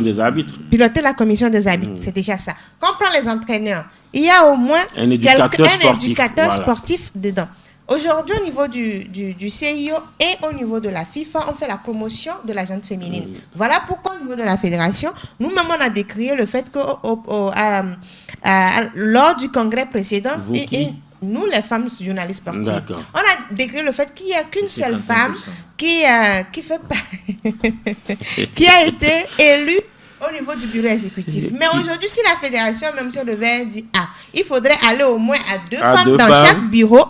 des arbitres. Piloter la commission des arbitres, c'est déjà ça. Quand on prend les entraîneurs, il y a au moins un éducateur sportif dedans. Aujourd'hui, au niveau du CIO et au niveau de la FIFA, on fait la promotion de la gente féminine. Voilà pourquoi, au niveau de la fédération, nous-mêmes, on a décrié le fait que lors du congrès précédent, nous, les femmes journalistes sportives, on a décrit le fait qu'il n'y a qu'une seule femme qui a été élue au niveau du bureau exécutif. Mais aujourd'hui, si la fédération même se devait dire, il faudrait aller au moins à deux femmes dans chaque bureau,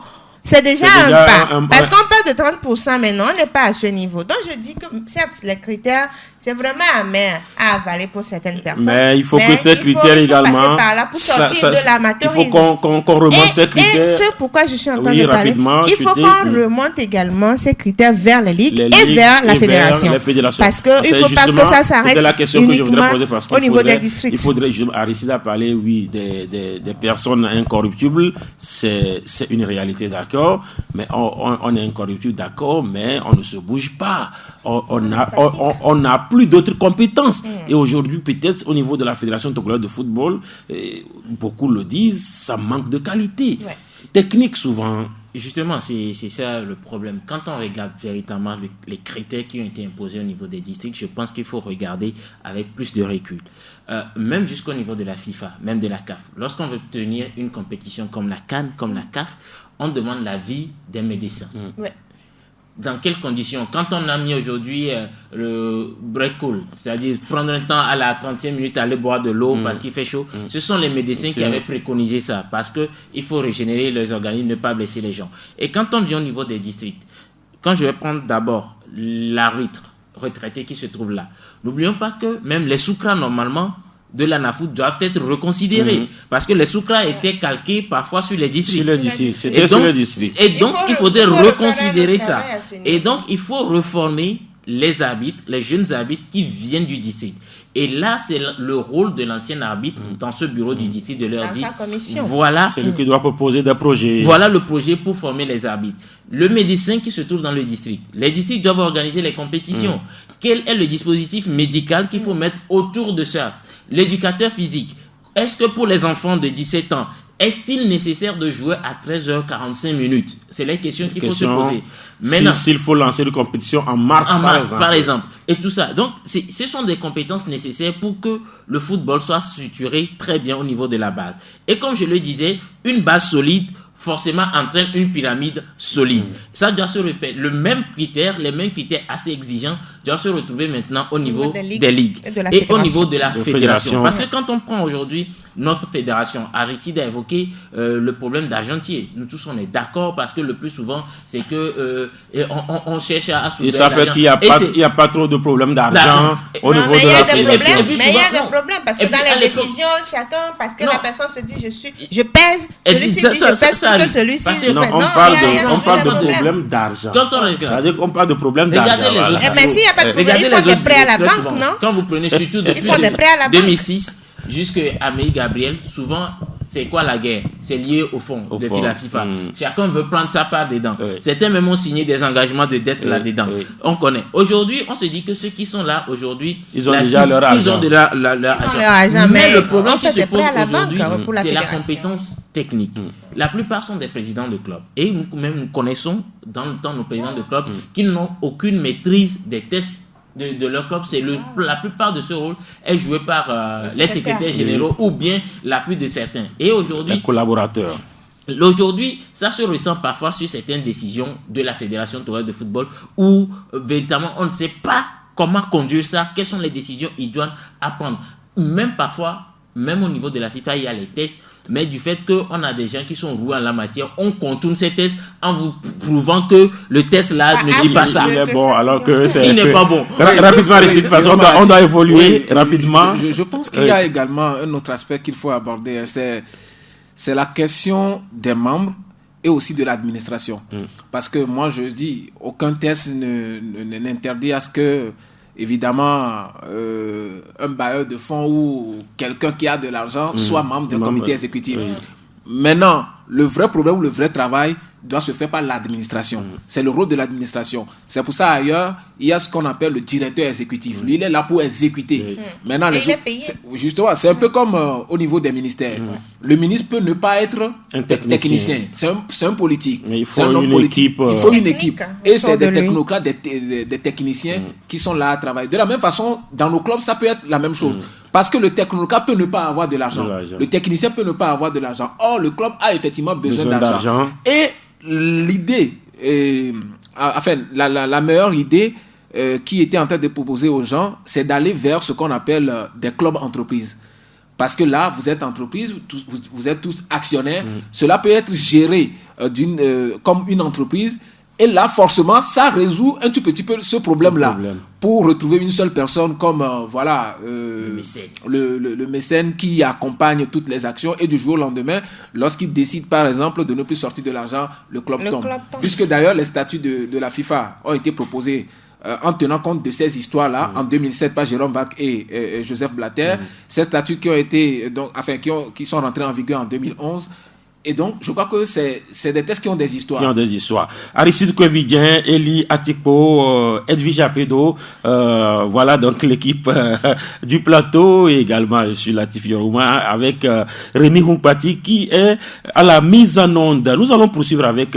C'est déjà un pas. Parce qu'on parle de 30%, mais non, on n'est pas à ce niveau. Donc, je dis que, certes, les critères, c'est vraiment amer à avaler pour certaines personnes. Mais il faut que ces critères également... Il faut qu'on remonte ces critères. Et c'est pourquoi je suis en train de parler. Il faut qu'on remonte également ces critères vers les ligues et vers la fédération. Parce qu'il ne faut pas que ça s'arrête. C'était la question que je voudrais poser parce au niveau des districts. Il faudrait, Aristide a parlé, oui, des personnes incorruptibles. C'est une réalité, d'accord. Mais on est incorruptible, d'accord, mais on ne se bouge pas. On n'a plus d'autres compétences. Et aujourd'hui, peut-être au niveau de la Fédération togolaise de football, beaucoup le disent, ça manque de qualité. Ouais. Technique souvent. Justement, c'est ça le problème. Quand on regarde véritablement les critères qui ont été imposés au niveau des districts, je pense qu'il faut regarder avec plus de recul. Même jusqu'au niveau de la FIFA, même de la CAF. Lorsqu'on veut tenir une compétition comme la CAN, comme la CAF, on demande l'avis des médecins. Ouais. Dans quelles conditions? Quand on a mis aujourd'hui le break cool, c'est-à-dire prendre un temps à la 30e minute, aller boire de l'eau parce qu'il fait chaud, ce sont les médecins qui avaient préconisé ça parce qu'il faut régénérer les organismes, ne pas blesser les gens. Et quand on vient au niveau des districts, quand je vais prendre d'abord l'arbitre retraité qui se trouve là, n'oublions pas que même les soukras normalement de la NAFOOT doivent être reconsidérés parce que les soukras étaient calqués parfois sur les districts. C'était sur les districts. Et donc, il faudrait reconsidérer ça. Et donc, il faut reformer les arbitres, les jeunes arbitres qui viennent du district. Et là, c'est le rôle de l'ancien arbitre dans ce bureau du district de leur dire, voilà, c'est lui qui doit proposer des projets. Voilà le projet pour former les arbitres. Le médecin qui se trouve dans le district. Les districts doivent organiser les compétitions. Quel est le dispositif médical qu'il faut mettre autour de ça? L'éducateur physique. Est-ce que pour les enfants de 17 ans, est-il nécessaire de jouer à 13h45 minutes? C'est les questions qu'il faut se poser. Maintenant, s'il faut lancer une compétition en mars, par exemple. Et tout ça. Donc, ce sont des compétences nécessaires pour que le football soit structuré très bien au niveau de la base. Et comme je le disais, une base solide forcément entraîne une pyramide solide. Ça doit se répéter. Les mêmes critères assez exigeants doivent se retrouver maintenant au niveau des ligues et au niveau de la fédération. Parce que quand on prend aujourd'hui notre fédération, Aristide a évoqué le problème d'argentier. Nous tous, on est d'accord parce que le plus souvent, c'est que on cherche à soulever. Et ça fait qu'il n'y a pas trop de problèmes d'argent au niveau de la fédération. Mais il y a des problèmes parce que dans les décisions, chacun, parce que la personne se dit, je pèse, celui-ci dit, je pèse que celui-ci. Non, on parle de problème d'argent. C'est-à-dire qu'on parle de problème d'argent. Mais s'il n'y a pas de problème, il faut des prêts à la banque, non? Quand vous prenez surtout depuis 2006 jusqu'à Amélie Gabriel, souvent, c'est quoi la guerre? C'est lié au fond de la FIFA. Chacun veut prendre sa part dedans. Certains même ont signé des engagements de dette là-dedans. On connaît. Aujourd'hui, on se dit que ceux qui sont là aujourd'hui, ils ont déjà leur argent. Ils ont leur argent. Mais le problème qui se pose aujourd'hui, c'est la compétence technique. La plupart sont des présidents de clubs. Et nous connaissons dans le temps nos présidents de clubs qui n'ont aucune maîtrise des tests de leur club. La plupart de ce rôle est joué par les secrétaires généraux ou bien l'appui de certains. Et aujourd'hui, les collaborateurs. Aujourd'hui, ça se ressent parfois sur certaines décisions de la Fédération togolaise de football où véritablement on ne sait pas comment conduire ça, quelles sont les décisions idoines à prendre. Même parfois, même au niveau de la FIFA, il y a les tests. Mais du fait qu'on a des gens qui sont roués en la matière, on contourne ces tests en vous prouvant que le test là ne dit pas ça. Il est bon, alors que il n'est pas bon. Rapidement, parce qu'on doit évoluer rapidement. Je pense qu'il y a également un autre aspect qu'il faut aborder. C'est la question des membres et aussi de l'administration. Parce que moi, je dis, aucun test n'interdit à ce que, évidemment, un bailleur de fonds ou quelqu'un qui a de l'argent soit membre d'un comité exécutif. Maintenant, le vrai problème ou le vrai travail doit se faire par l'administration. C'est le rôle de l'administration. C'est pour ça, ailleurs, il y a ce qu'on appelle le directeur exécutif. Lui, il est là pour exécuter. Maintenant, justement, c'est un peu comme au niveau des ministères. Le ministre peut ne pas être un technicien. C'est un politique. Mais il faut une équipe. Il faut une équipe. Et c'est des technocrates, des techniciens qui sont là à travailler. De la même façon, dans nos clubs, ça peut être la même chose. Parce que le technocrate peut ne pas avoir de l'argent. Le technicien peut ne pas avoir de l'argent. Or, le club a effectivement besoin d'argent. Et l'idée, enfin, la meilleure idée qui était en train de proposer aux gens, c'est d'aller vers ce qu'on appelle des clubs entreprises. Parce que là, vous êtes entreprise, vous êtes tous actionnaires. Cela peut être géré comme une entreprise. Et là, forcément, ça résout un tout petit peu ce problème-là. Pour retrouver une seule personne comme le mécène qui accompagne toutes les actions. Et du jour au lendemain, lorsqu'il décide, par exemple, de ne plus sortir de l'argent, le club tombe. Puisque d'ailleurs, les statuts de la FIFA ont été proposés en tenant compte de ces histoires-là, en 2007 par Jérôme Vark et Joseph Blatter. Ces statuts qui sont rentrés en vigueur en 2011. Et donc, je crois que c'est des tests qui ont des histoires. Aristide Kouvidien, Eli Atikpo, Edwige Apedo, voilà donc l'équipe du plateau. Et également, je suis Latif Yorouma avec Rémi Humpati qui est à la mise en onde. Nous allons poursuivre avec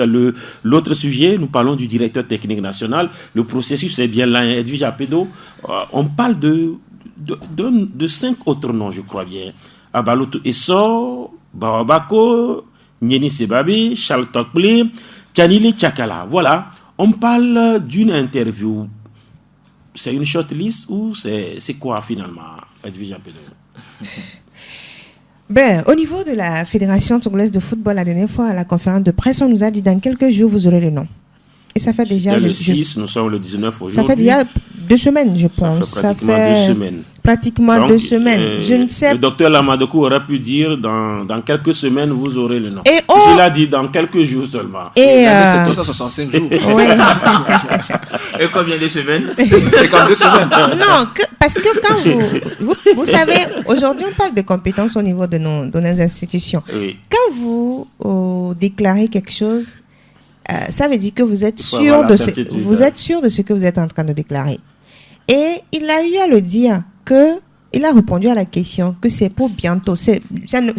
l'autre sujet. Nous parlons du directeur technique national. Le processus est bien là, Edwige Apedo. On parle de 5 autres noms, je crois bien. Abaloto Esso, Bawabako, Nyeni Sebabi, Charles Tokble, Tchanili Tchakala. Voilà, on parle d'une interview. C'est une shortlist ou c'est quoi finalement, Edwige Apedo? Au niveau de la Fédération togolaise de football, la dernière fois à la conférence de presse, on nous a dit dans quelques jours, vous aurez le nom. Et ça fait déjà... C'était le 6, nous sommes le 19 aujourd'hui. Ça fait déjà 2 semaines, je pense. Ça fait pratiquement 2 semaines. Pratiquement 2 semaines. Je ne sais. Le docteur Lamadokou aurait pu dire dans quelques semaines, vous aurez le nom. Et il a dit dans quelques jours seulement. Et c'est 365 jours. Ouais. Et combien de semaines? 52 semaines. Non, parce que quand vous savez, aujourd'hui on parle de compétences au niveau de nos institutions. Oui. Quand vous déclarez quelque chose, ça veut dire que vous êtes sûr de ce que vous êtes en train de déclarer. Et il a eu à le dire il a répondu à la question que c'est pour bientôt. C'est une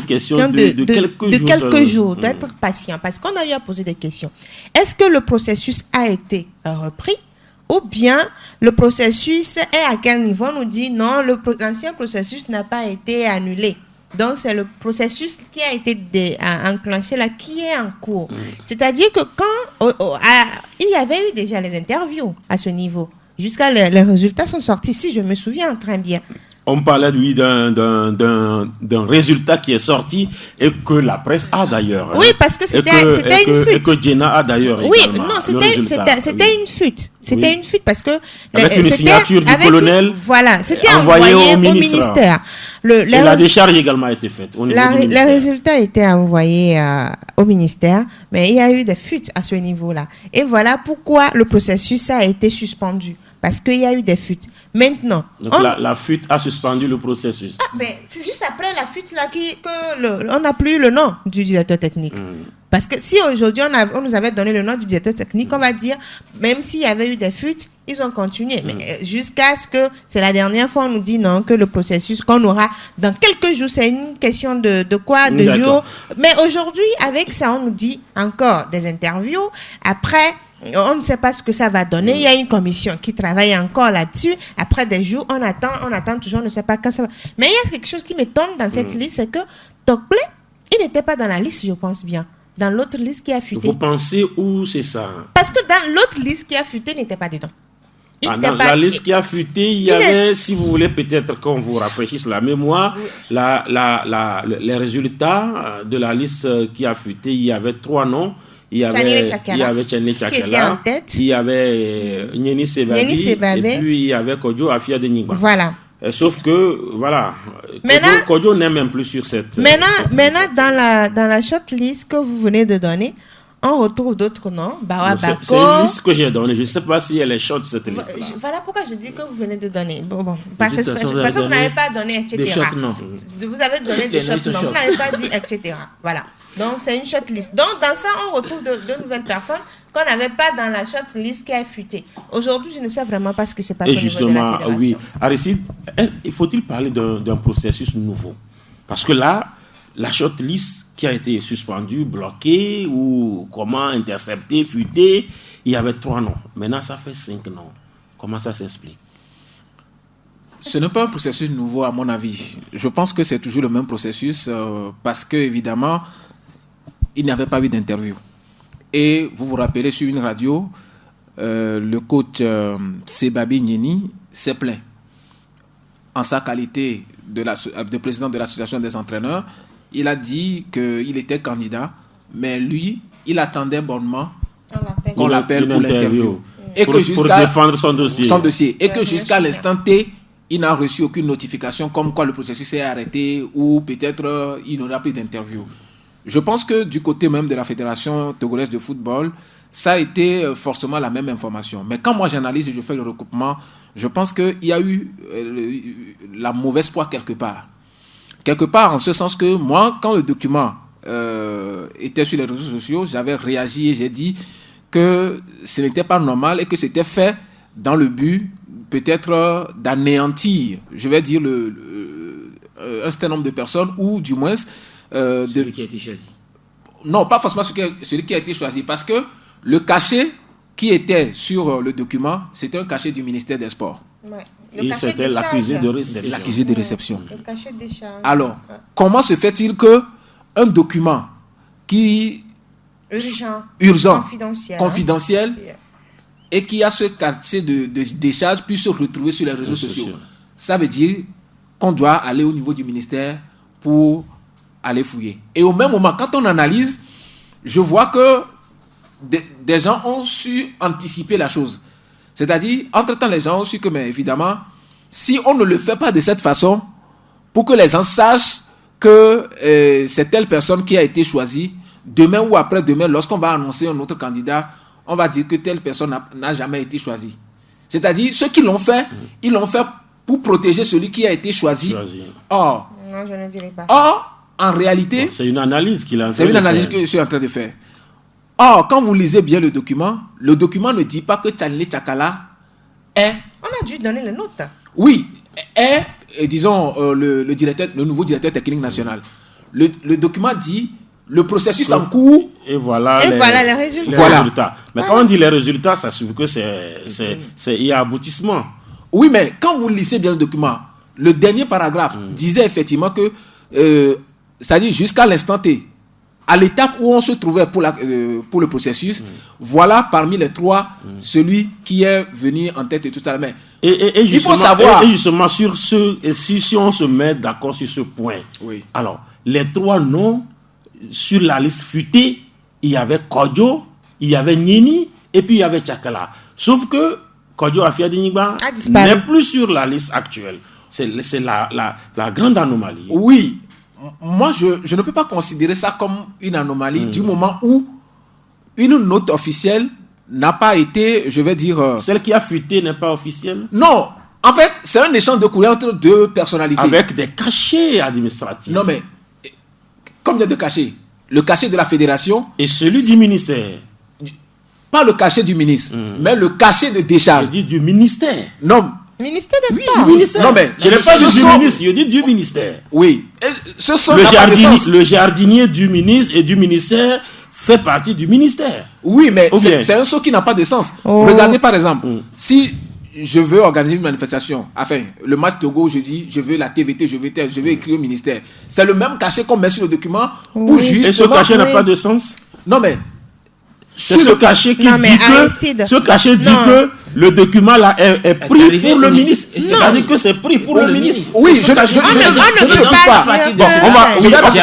question de quelques jours, d'être patient. Parce qu'on a eu à poser des questions. Est-ce que le processus a été repris ou bien le processus est à quel niveau? On nous dit non, l'ancien processus n'a pas été annulé. Donc, c'est le processus qui a été enclenché là, qui est en cours. C'est-à-dire que quand il y avait eu déjà les interviews à ce niveau, jusqu'à les résultats sont sortis, si je me souviens très bien. On parlait, lui, d'un résultat qui est sorti et que la presse a d'ailleurs. Oui, parce que c'était une fuite. Et que Jenna a d'ailleurs également. Non, c'était une fuite. C'était une fuite parce que... Avec une signature du colonel. Voilà, c'était envoyé au ministère. Et la décharge également a été faite au niveau du ministère. Les résultats étaient envoyés au ministère, mais il y a eu des fuites à ce niveau-là. Et voilà pourquoi le processus a été suspendu. Parce qu'il y a eu des fuites. Maintenant... Donc la fuite a suspendu le processus. C'est juste après la fuite là on n'a plus le nom du directeur technique. Parce que si aujourd'hui on nous avait donné le nom du directeur technique, on va dire, même s'il y avait eu des fuites, ils ont continué. Mais jusqu'à ce que, c'est la dernière fois, on nous dit non, que le processus qu'on aura dans quelques jours, c'est une question de quoi, de jours. Mais aujourd'hui, avec ça, on nous dit encore des interviews. Après... on ne sait pas ce que ça va donner. Il y a une commission qui travaille encore là-dessus. Après des jours, on attend toujours, on ne sait pas quand ça va. Mais il y a quelque chose qui m'étonne dans cette liste, c'est que Tokble, il n'était pas dans la liste, je pense bien. Dans l'autre liste qui a fuité. Vous pensez où c'est ça? Parce que dans l'autre liste qui a fuité, il n'était pas dedans. Dans la liste qui a fuité, il y avait, si vous voulez peut-être qu'on vous rafraîchisse la mémoire, les résultats de la liste qui a fuité, il y avait 3 noms. Il y avait Tchanili Tchakala, il y avait Nyeni Sebabi, et puis il y avait Kodjo Afia de Nigba. Voilà. Sauf que, voilà, Kodjo n'est même plus sur cette... Maintenant dans la shortlist que vous venez de donner, on retrouve d'autres noms. C'est une liste que j'ai donnée. Je ne sais pas si elle est short, cette liste-là. Voilà pourquoi je dis que vous venez de donner. Parce que vous n'avez pas donné, etc. Des short noms. Vous avez donné des short noms. Vous n'avez pas dit, etc. Voilà. Donc, c'est une shortlist. Donc, dans ça, on retrouve de nouvelles personnes qu'on n'avait pas dans la shortlist qui a fuité. Aujourd'hui, je ne sais vraiment pas ce qui se passe au niveau de la fédération. Oui. Aristide, faut-il parler d'un processus nouveau? Parce que là, la shortlist qui a été suspendue, bloquée, ou comment interceptée, fuitée, il y avait 3 noms. Maintenant, ça fait 5 noms. Comment ça s'explique? Ce n'est pas un processus nouveau, à mon avis. Je pense que c'est toujours le même processus parce que, évidemment, il n'y avait pas eu d'interview. Et vous vous rappelez, sur une radio, le coach Sebabi Nyeni s'est plaint. En sa qualité de président de l'association des entraîneurs, il a dit qu'il était candidat mais lui, il attendait bonnement qu'on On l'appelle pour l'interview. Et pour, que jusqu'à pour défendre son dossier. Et que jusqu'à l'instant T, il n'a reçu aucune notification comme quoi le processus est arrêté ou peut-être il n'aura plus d'interview. Je pense que du côté même de la Fédération togolaise de football, ça a été forcément la même information. Mais quand moi j'analyse et je fais le recoupement, je pense qu'il y a eu la mauvaise foi quelque part. Quelque part en ce sens que moi, quand le document était sur les réseaux sociaux, j'avais réagi et j'ai dit que ce n'était pas normal et que c'était fait dans le but peut-être d'anéantir, je vais dire, un certain nombre de personnes ou du moins... celui qui a été choisi. Non, pas forcément celui qui a été choisi, parce que le cachet qui était sur le document, c'était un cachet du ministère des Sports. Ouais. Et c'était l'accusé de réception. L'accusé de réception. Le cachet des charges. Alors, comment se fait-il qu'un document qui... urgent, confidentiel, et qui a ce cachet de décharge puisse se retrouver sur les réseaux sociaux. Ça veut dire qu'on doit aller au niveau du ministère pour aller fouiller. Et au même moment, quand on analyse, je vois que des gens ont su anticiper la chose. C'est-à-dire, entre-temps, les gens ont su que, mais évidemment, si on ne le fait pas de cette façon, pour que les gens sachent que c'est telle personne qui a été choisie, demain ou après-demain, lorsqu'on va annoncer un autre candidat, on va dire que telle personne n'a jamais été choisie. C'est-à-dire, ceux qui l'ont fait, ils l'ont fait pour protéger celui qui a été choisi. Or, non, je ne dirais pas. Or, en réalité... C'est une analyse qu'il a en train de faire. C'est une analyse que je suis en train de faire. Or, quand vous lisez bien le document ne dit pas que Tchanlé Tchakala est... On a dû donner les notes. Oui, est, disons, le nouveau directeur technique national. Le document dit... Le processus en cours. Et voilà les résultats. Mais quand on dit les résultats, ça signifie que il y a aboutissement. Oui, mais quand vous lisez bien le document, le dernier paragraphe disait effectivement que, c'est-à-dire jusqu'à l'instant T, à l'étape où on se trouvait pour le processus, voilà parmi les trois celui qui est venu en tête et tout ça. Mais il faut savoir. Et justement, si on se met d'accord sur ce point, alors, les trois noms. Sur la liste futée, il y avait Kodjo, il y avait Nyeni et puis il y avait Tchakala. Sauf que Kodjo Afiadinigba n'est plus sur la liste actuelle. C'est la grande anomalie. Oui, moi je ne peux pas considérer ça comme une anomalie du moment où une note officielle n'a pas été, je vais dire... Celle qui a fuité n'est pas officielle? Non, en fait, c'est un échange de courrier entre deux personnalités. Avec des cachets administratifs. Non mais... Combien de cachets? Le cachet de la fédération et celui du ministère. Pas le cachet du ministre, mais le cachet de décharge. Je dis du ministère. Non. Ministère des Sports. Du ministère. Non, mais je n'ai pas dit du ministre, je dis du ministère. Oui. Ce sont le jardinier du ministre et du ministère fait partie du ministère. Oui, mais c'est un saut qui n'a pas de sens. Regardez par exemple, si je veux organiser une manifestation, enfin, le match Togo, je dis, je veux la TVT, je veux écrire au ministère. C'est le même cachet qu'on met sur le document pour justement... Et ce cachet n'a pas de sens? Non, mais... C'est ce cachet qui dit que... Ce cachet dit que le document là est pris pour le ministre. C'est-à-dire que c'est pris pour le ministre. Oui, je ne le fais pas.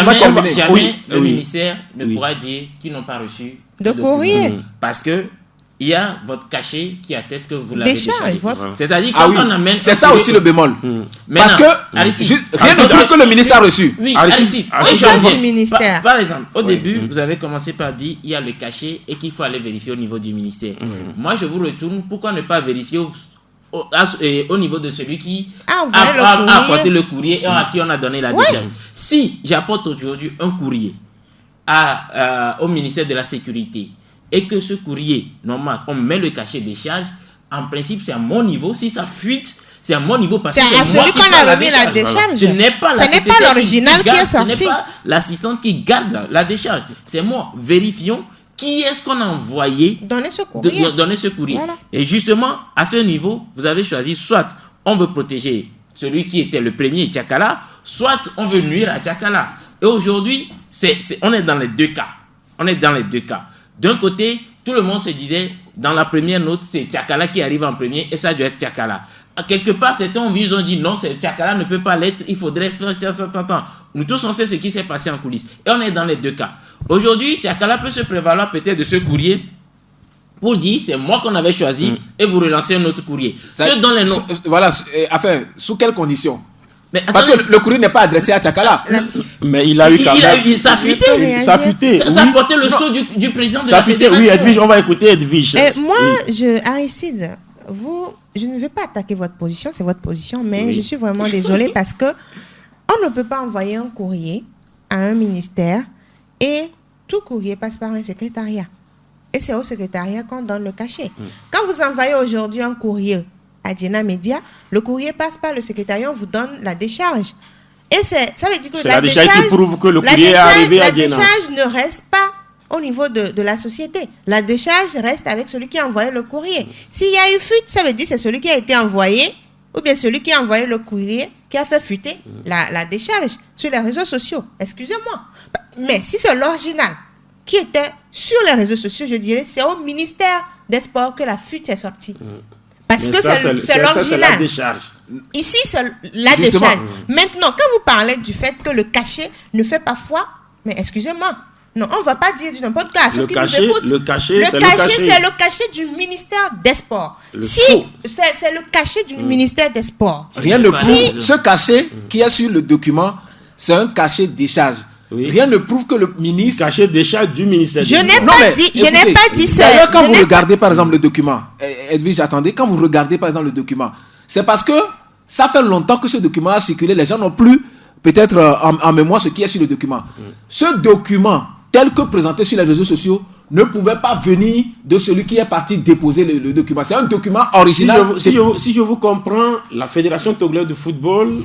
Jamais le ministère ne pourra dire qu'ils n'ont pas reçu de courrier. Parce que il y a votre cachet qui atteste que vous l'avez déchargé. C'est-à-dire quand on amène... C'est ça aussi le bémol. Parce que rien de plus que le ministre a reçu. Oui, par exemple, au début, vous avez commencé par dire il y a le cachet et qu'il faut aller vérifier au niveau du ministère. Moi, je vous retourne, pourquoi ne pas vérifier au niveau de celui qui a apporté le courrier et à qui on a donné la décharge. Si j'apporte aujourd'hui un courrier au ministère de la Sécurité, et que ce courrier, normal, on met le cachet des charges, en principe, c'est à mon niveau. Si ça fuite, c'est à mon niveau parce que c'est moi qui prends la décharge. Ce n'est pas l'original qui est sorti. Ce n'est pas l'assistante qui garde la décharge. C'est moi. Vérifions qui est-ce qu'on a envoyé donner ce courrier. Voilà. Et justement, à ce niveau, vous avez choisi soit on veut protéger celui qui était le premier, Tchakala, soit on veut nuire à Tchakala. Et aujourd'hui, on est dans les deux cas. D'un côté, tout le monde se disait, dans la première note, c'est Tchakala qui arrive en premier et ça doit être Tchakala. Quelque part, certains ont dit non, Tchakala ne peut pas l'être, il faudrait faire ça. nous tous on sait ce qui s'est passé en coulisses. Et on est dans les deux cas. Aujourd'hui, Tchakala peut se prévaloir peut-être de ce courrier pour dire c'est moi qu'on avait choisi et vous relancez un autre courrier. Voilà, enfin, sous quelles conditions? Mais parce que le courrier n'est pas adressé à Tchakala. Mais il a eu quand même. Ça a fuité. Ça a fuité. Ça a porté le sceau du président de la fédération. Oui, Edwige, on va écouter Edwige. Moi, Aristide, je ne veux pas attaquer votre position, c'est votre position, mais je suis vraiment désolée parce que on ne peut pas envoyer un courrier à un ministère et tout courrier passe par un secrétariat. Et c'est au secrétariat qu'on donne le cachet. Quand vous envoyez aujourd'hui un courrier à Diena Media, le courrier passe par le secrétariat, on vous donne la décharge. Et ça veut dire que c'est la décharge qui prouve que le courrier est arrivé à Diena. La décharge ne reste pas au niveau de la société. La décharge reste avec celui qui a envoyé le courrier. S'il y a eu fuite, ça veut dire que c'est celui qui a été envoyé ou bien celui qui a envoyé le courrier qui a fait fuiter la décharge sur les réseaux sociaux. Excusez-moi. Mais si c'est l'original qui était sur les réseaux sociaux, je dirais, c'est au ministère des Sports que la fuite est sortie. Parce que c'est l'original. C'est la décharge. Ici, c'est la décharge. Maintenant, quand vous parlez du fait que le cachet ne fait pas foi, mais excusez-moi, non, on ne va pas dire du n'importe quoi à ceux qui nous écoutent. Le cachet, c'est le cachet du ministère des Sports. C'est le cachet du ministère des Sports. Rien ne prouve. Ce cachet qui est sur le document, c'est un cachet décharge. Oui. Rien ne prouve que le ministre... Cachet décharge du ministère. Je n'ai pas dit ça. D'ailleurs, quand vous regardez par exemple le document, Edwige, attendez, quand vous regardez par exemple le document, c'est parce que ça fait longtemps que ce document a circulé, les gens n'ont plus peut-être en mémoire ce qui est sur le document. Ce document, tel que présenté sur les réseaux sociaux, ne pouvait pas venir de celui qui est parti déposer le document. C'est un document original. Si je vous comprends, la Fédération togolaise de football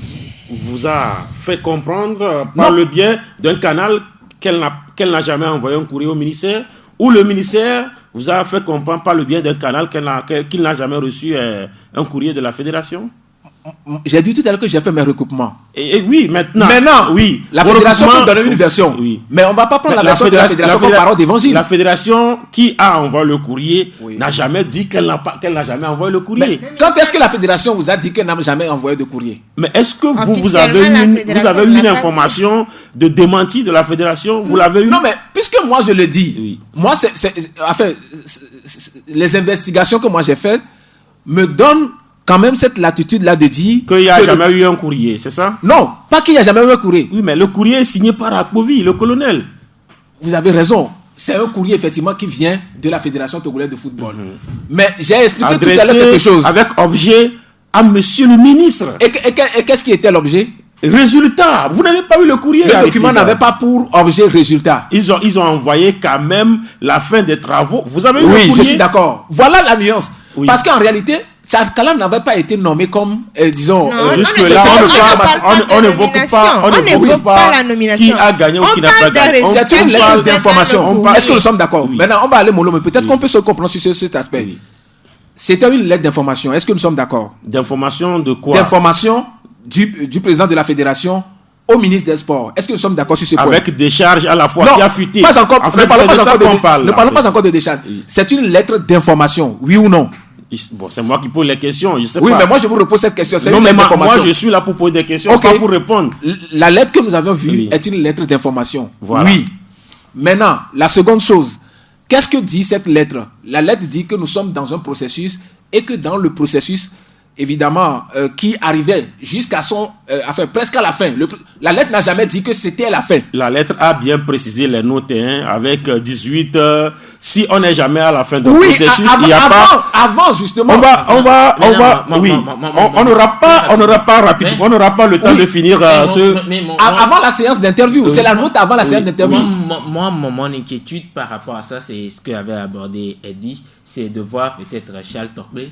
vous a fait comprendre par le biais d'un canal qu'elle n'a jamais envoyé un courrier au ministère, ou le ministère vous a fait comprendre par le biais d'un canal qu'il n'a jamais reçu un courrier de la Fédération. J'ai dit tout à l'heure que j'ai fait mes recoupements. Et oui, maintenant, oui, la fédération peut donner une version. Oui. Mais on ne va pas prendre la version de la fédération comme parole d'évangile. La fédération qui a envoyé le courrier n'a jamais dit qu'elle n'a jamais envoyé le courrier. Mais quand est-ce que la fédération vous a dit qu'elle n'a jamais envoyé de courrier? Mais est-ce que vous avez eu une information de démenti de la fédération? Vous l'avez eu? Non, mais puisque moi je le dis, moi, les investigations que moi j'ai faites me donnent quand même cette latitude-là de dire... Qu'il n'y a jamais eu un courrier, c'est ça? Non, pas qu'il n'y a jamais eu un courrier. Oui, mais le courrier est signé par Akpovi, le colonel. Vous avez raison. C'est un courrier, effectivement, qui vient de la Fédération togolaise de football. Mais j'ai expliqué tout à l'heure quelque chose. Avec objet à monsieur le ministre. Et qu'est-ce qui était l'objet? Résultat. Vous n'avez pas eu le courrier. Le document n'avait pas pour objet résultat. Ils ont envoyé quand même la fin des travaux. Vous avez eu le courrier? Oui, je suis d'accord. Voilà la nuance. Oui. Parce qu'en réalité... Tchakala n'avait pas été nommé comme, disons... jusque-là, on n'évoque pas la nomination. Qui a gagné ou qui n'a pas gagné. C'est une lettre d'information. Est-ce que nous sommes d'accord? Maintenant, on va aller mollo, mais peut-être qu'on peut se comprendre sur cet aspect. C'était une lettre d'information. Est-ce que nous sommes d'accord? D'information de quoi? D'information du président de la fédération au ministre des Sports. Est-ce que nous sommes d'accord sur ce point? Avec des charges à la fois qui a fuité. Pas encore. Ne parlons pas encore de décharge. C'est une lettre d'information, oui ou non? Bon, c'est moi qui pose les questions. Je sais oui, pas. Mais moi je vous repose cette question. Non, mais moi je suis là pour poser des questions, pas pour répondre. La lettre que nous avons vue est une lettre d'information. Voilà. Oui. Maintenant, la seconde chose, qu'est-ce que dit cette lettre? La lettre dit que nous sommes dans un processus et que dans le processus, évidemment, qui arrivait jusqu'à son... enfin, presque à la fin. La lettre n'a jamais dit que c'était la fin. La lettre a bien précisé les notes avec 18... si on n'est jamais à la fin du processus, il n'y a pas... Avant, justement... On n'aura pas le temps de finir avant la séance d'interview. C'est la note avant la séance d'interview. Moi, mon inquiétude par rapport à ça, c'est ce qu'avait abordé Eddie, c'est de voir peut-être Charles Torplé,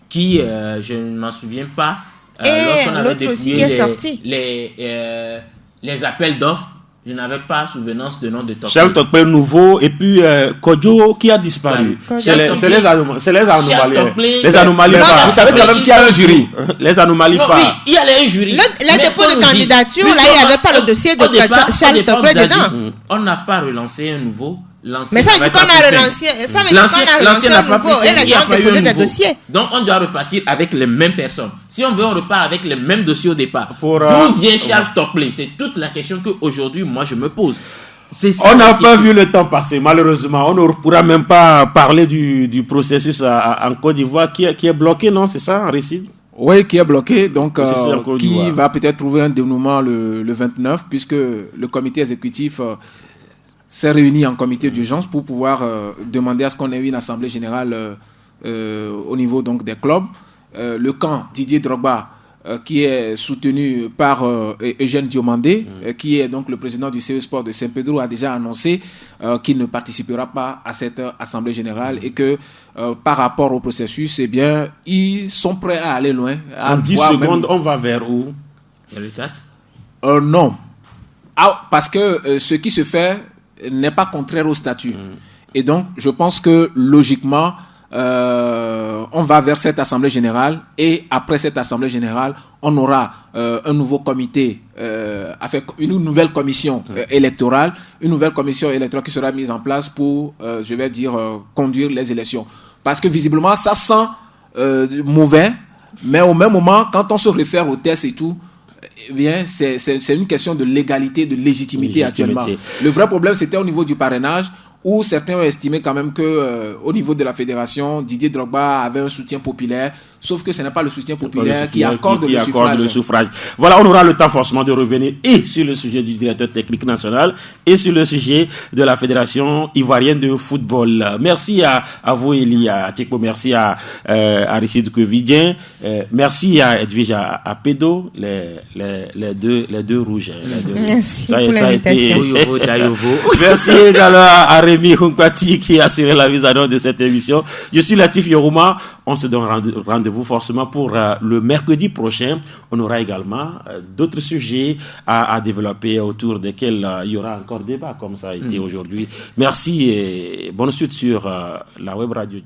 qui, je ne m'en souviens pas, lorsqu'on avait dépouillé les appels d'offres, je n'avais pas souvenance de nom de Torplé. Charles Torplé nouveau, et puis Kodjo qui a disparu. C'est les anomalies. Les anomalies. Vous savez quand même qu'il y a un jury. Les anomalies. Oui, il y a un jury. Le dépôt de candidature, là, il n'y avait pas le dossier de Charles Torplé dedans. On n'a pas relancé un nouveau. L'ancien Mais ça veut n'avait dire qu'on pas a pu faire. relancé. Ça veut dire qu'on a L'ancien relancé n'a un pas pu nouveau. faire, Et les il n'y a gens pas eu déposaient un des nouveau. dossiers. Donc on doit repartir avec les mêmes personnes. Si on veut, on repart avec les mêmes dossiers au départ. Pour, D'où vient Charles Tocqueville? C'est toute la question qu'aujourd'hui, moi, je me pose. C'est ça On la n'a pas question. vu le temps passer, malheureusement. On ne pourra même pas parler du processus en Côte d'Ivoire qui est bloqué, non? C'est ça, Aristide? Oui, qui est bloqué, donc C'est en Côte qui d'Ivoire. va peut-être trouver un dénouement le 29, puisque le comité exécutif s'est réuni en comité d'urgence pour pouvoir demander à ce qu'on ait une assemblée générale au niveau donc des clubs. Le camp Didier Drogba, qui est soutenu par Eugène Diomandé, qui est donc le président du CE Sport de Saint-Pedro, a déjà annoncé qu'il ne participera pas à cette assemblée générale et que par rapport au processus, eh bien, ils sont prêts à aller loin. En 10 voire secondes, même- on va vers où? Héritas? Non. Parce que ce qui se fait n'est pas contraire au statut. Et donc, je pense que logiquement, on va vers cette assemblée générale et après cette assemblée générale, on aura un nouveau comité, avec une nouvelle commission électorale, qui sera mise en place pour, je vais dire, conduire les élections. Parce que visiblement, ça sent mauvais, mais au même moment, quand on se réfère aux tests et tout, eh bien, c'est une question de légalité, de légitimité actuellement. Le vrai problème, c'était au niveau du parrainage, où certains ont estimé quand même que au niveau de la fédération, Didier Drogba avait un soutien populaire, sauf que ce n'est pas le soutien populaire qui accorde le suffrage. Voilà, on aura le temps forcément de revenir et sur le sujet du directeur technique national et sur le sujet de la fédération ivoirienne de football. Merci à vous, Elie, à Tchekpo, merci à Aristide Kouvidien, merci à Edwige, à Pédo, les deux rouges. Merci pour l'invitation. Merci également à Rémi Hunkpati qui a assuré la mise en œuvre de cette émission. Je suis Latif Yorouma. On se donne rendez-vous forcément pour le mercredi prochain. On aura également d'autres sujets à développer autour desquels il y aura encore débat comme ça a été aujourd'hui. Merci et bonne suite sur la web radio.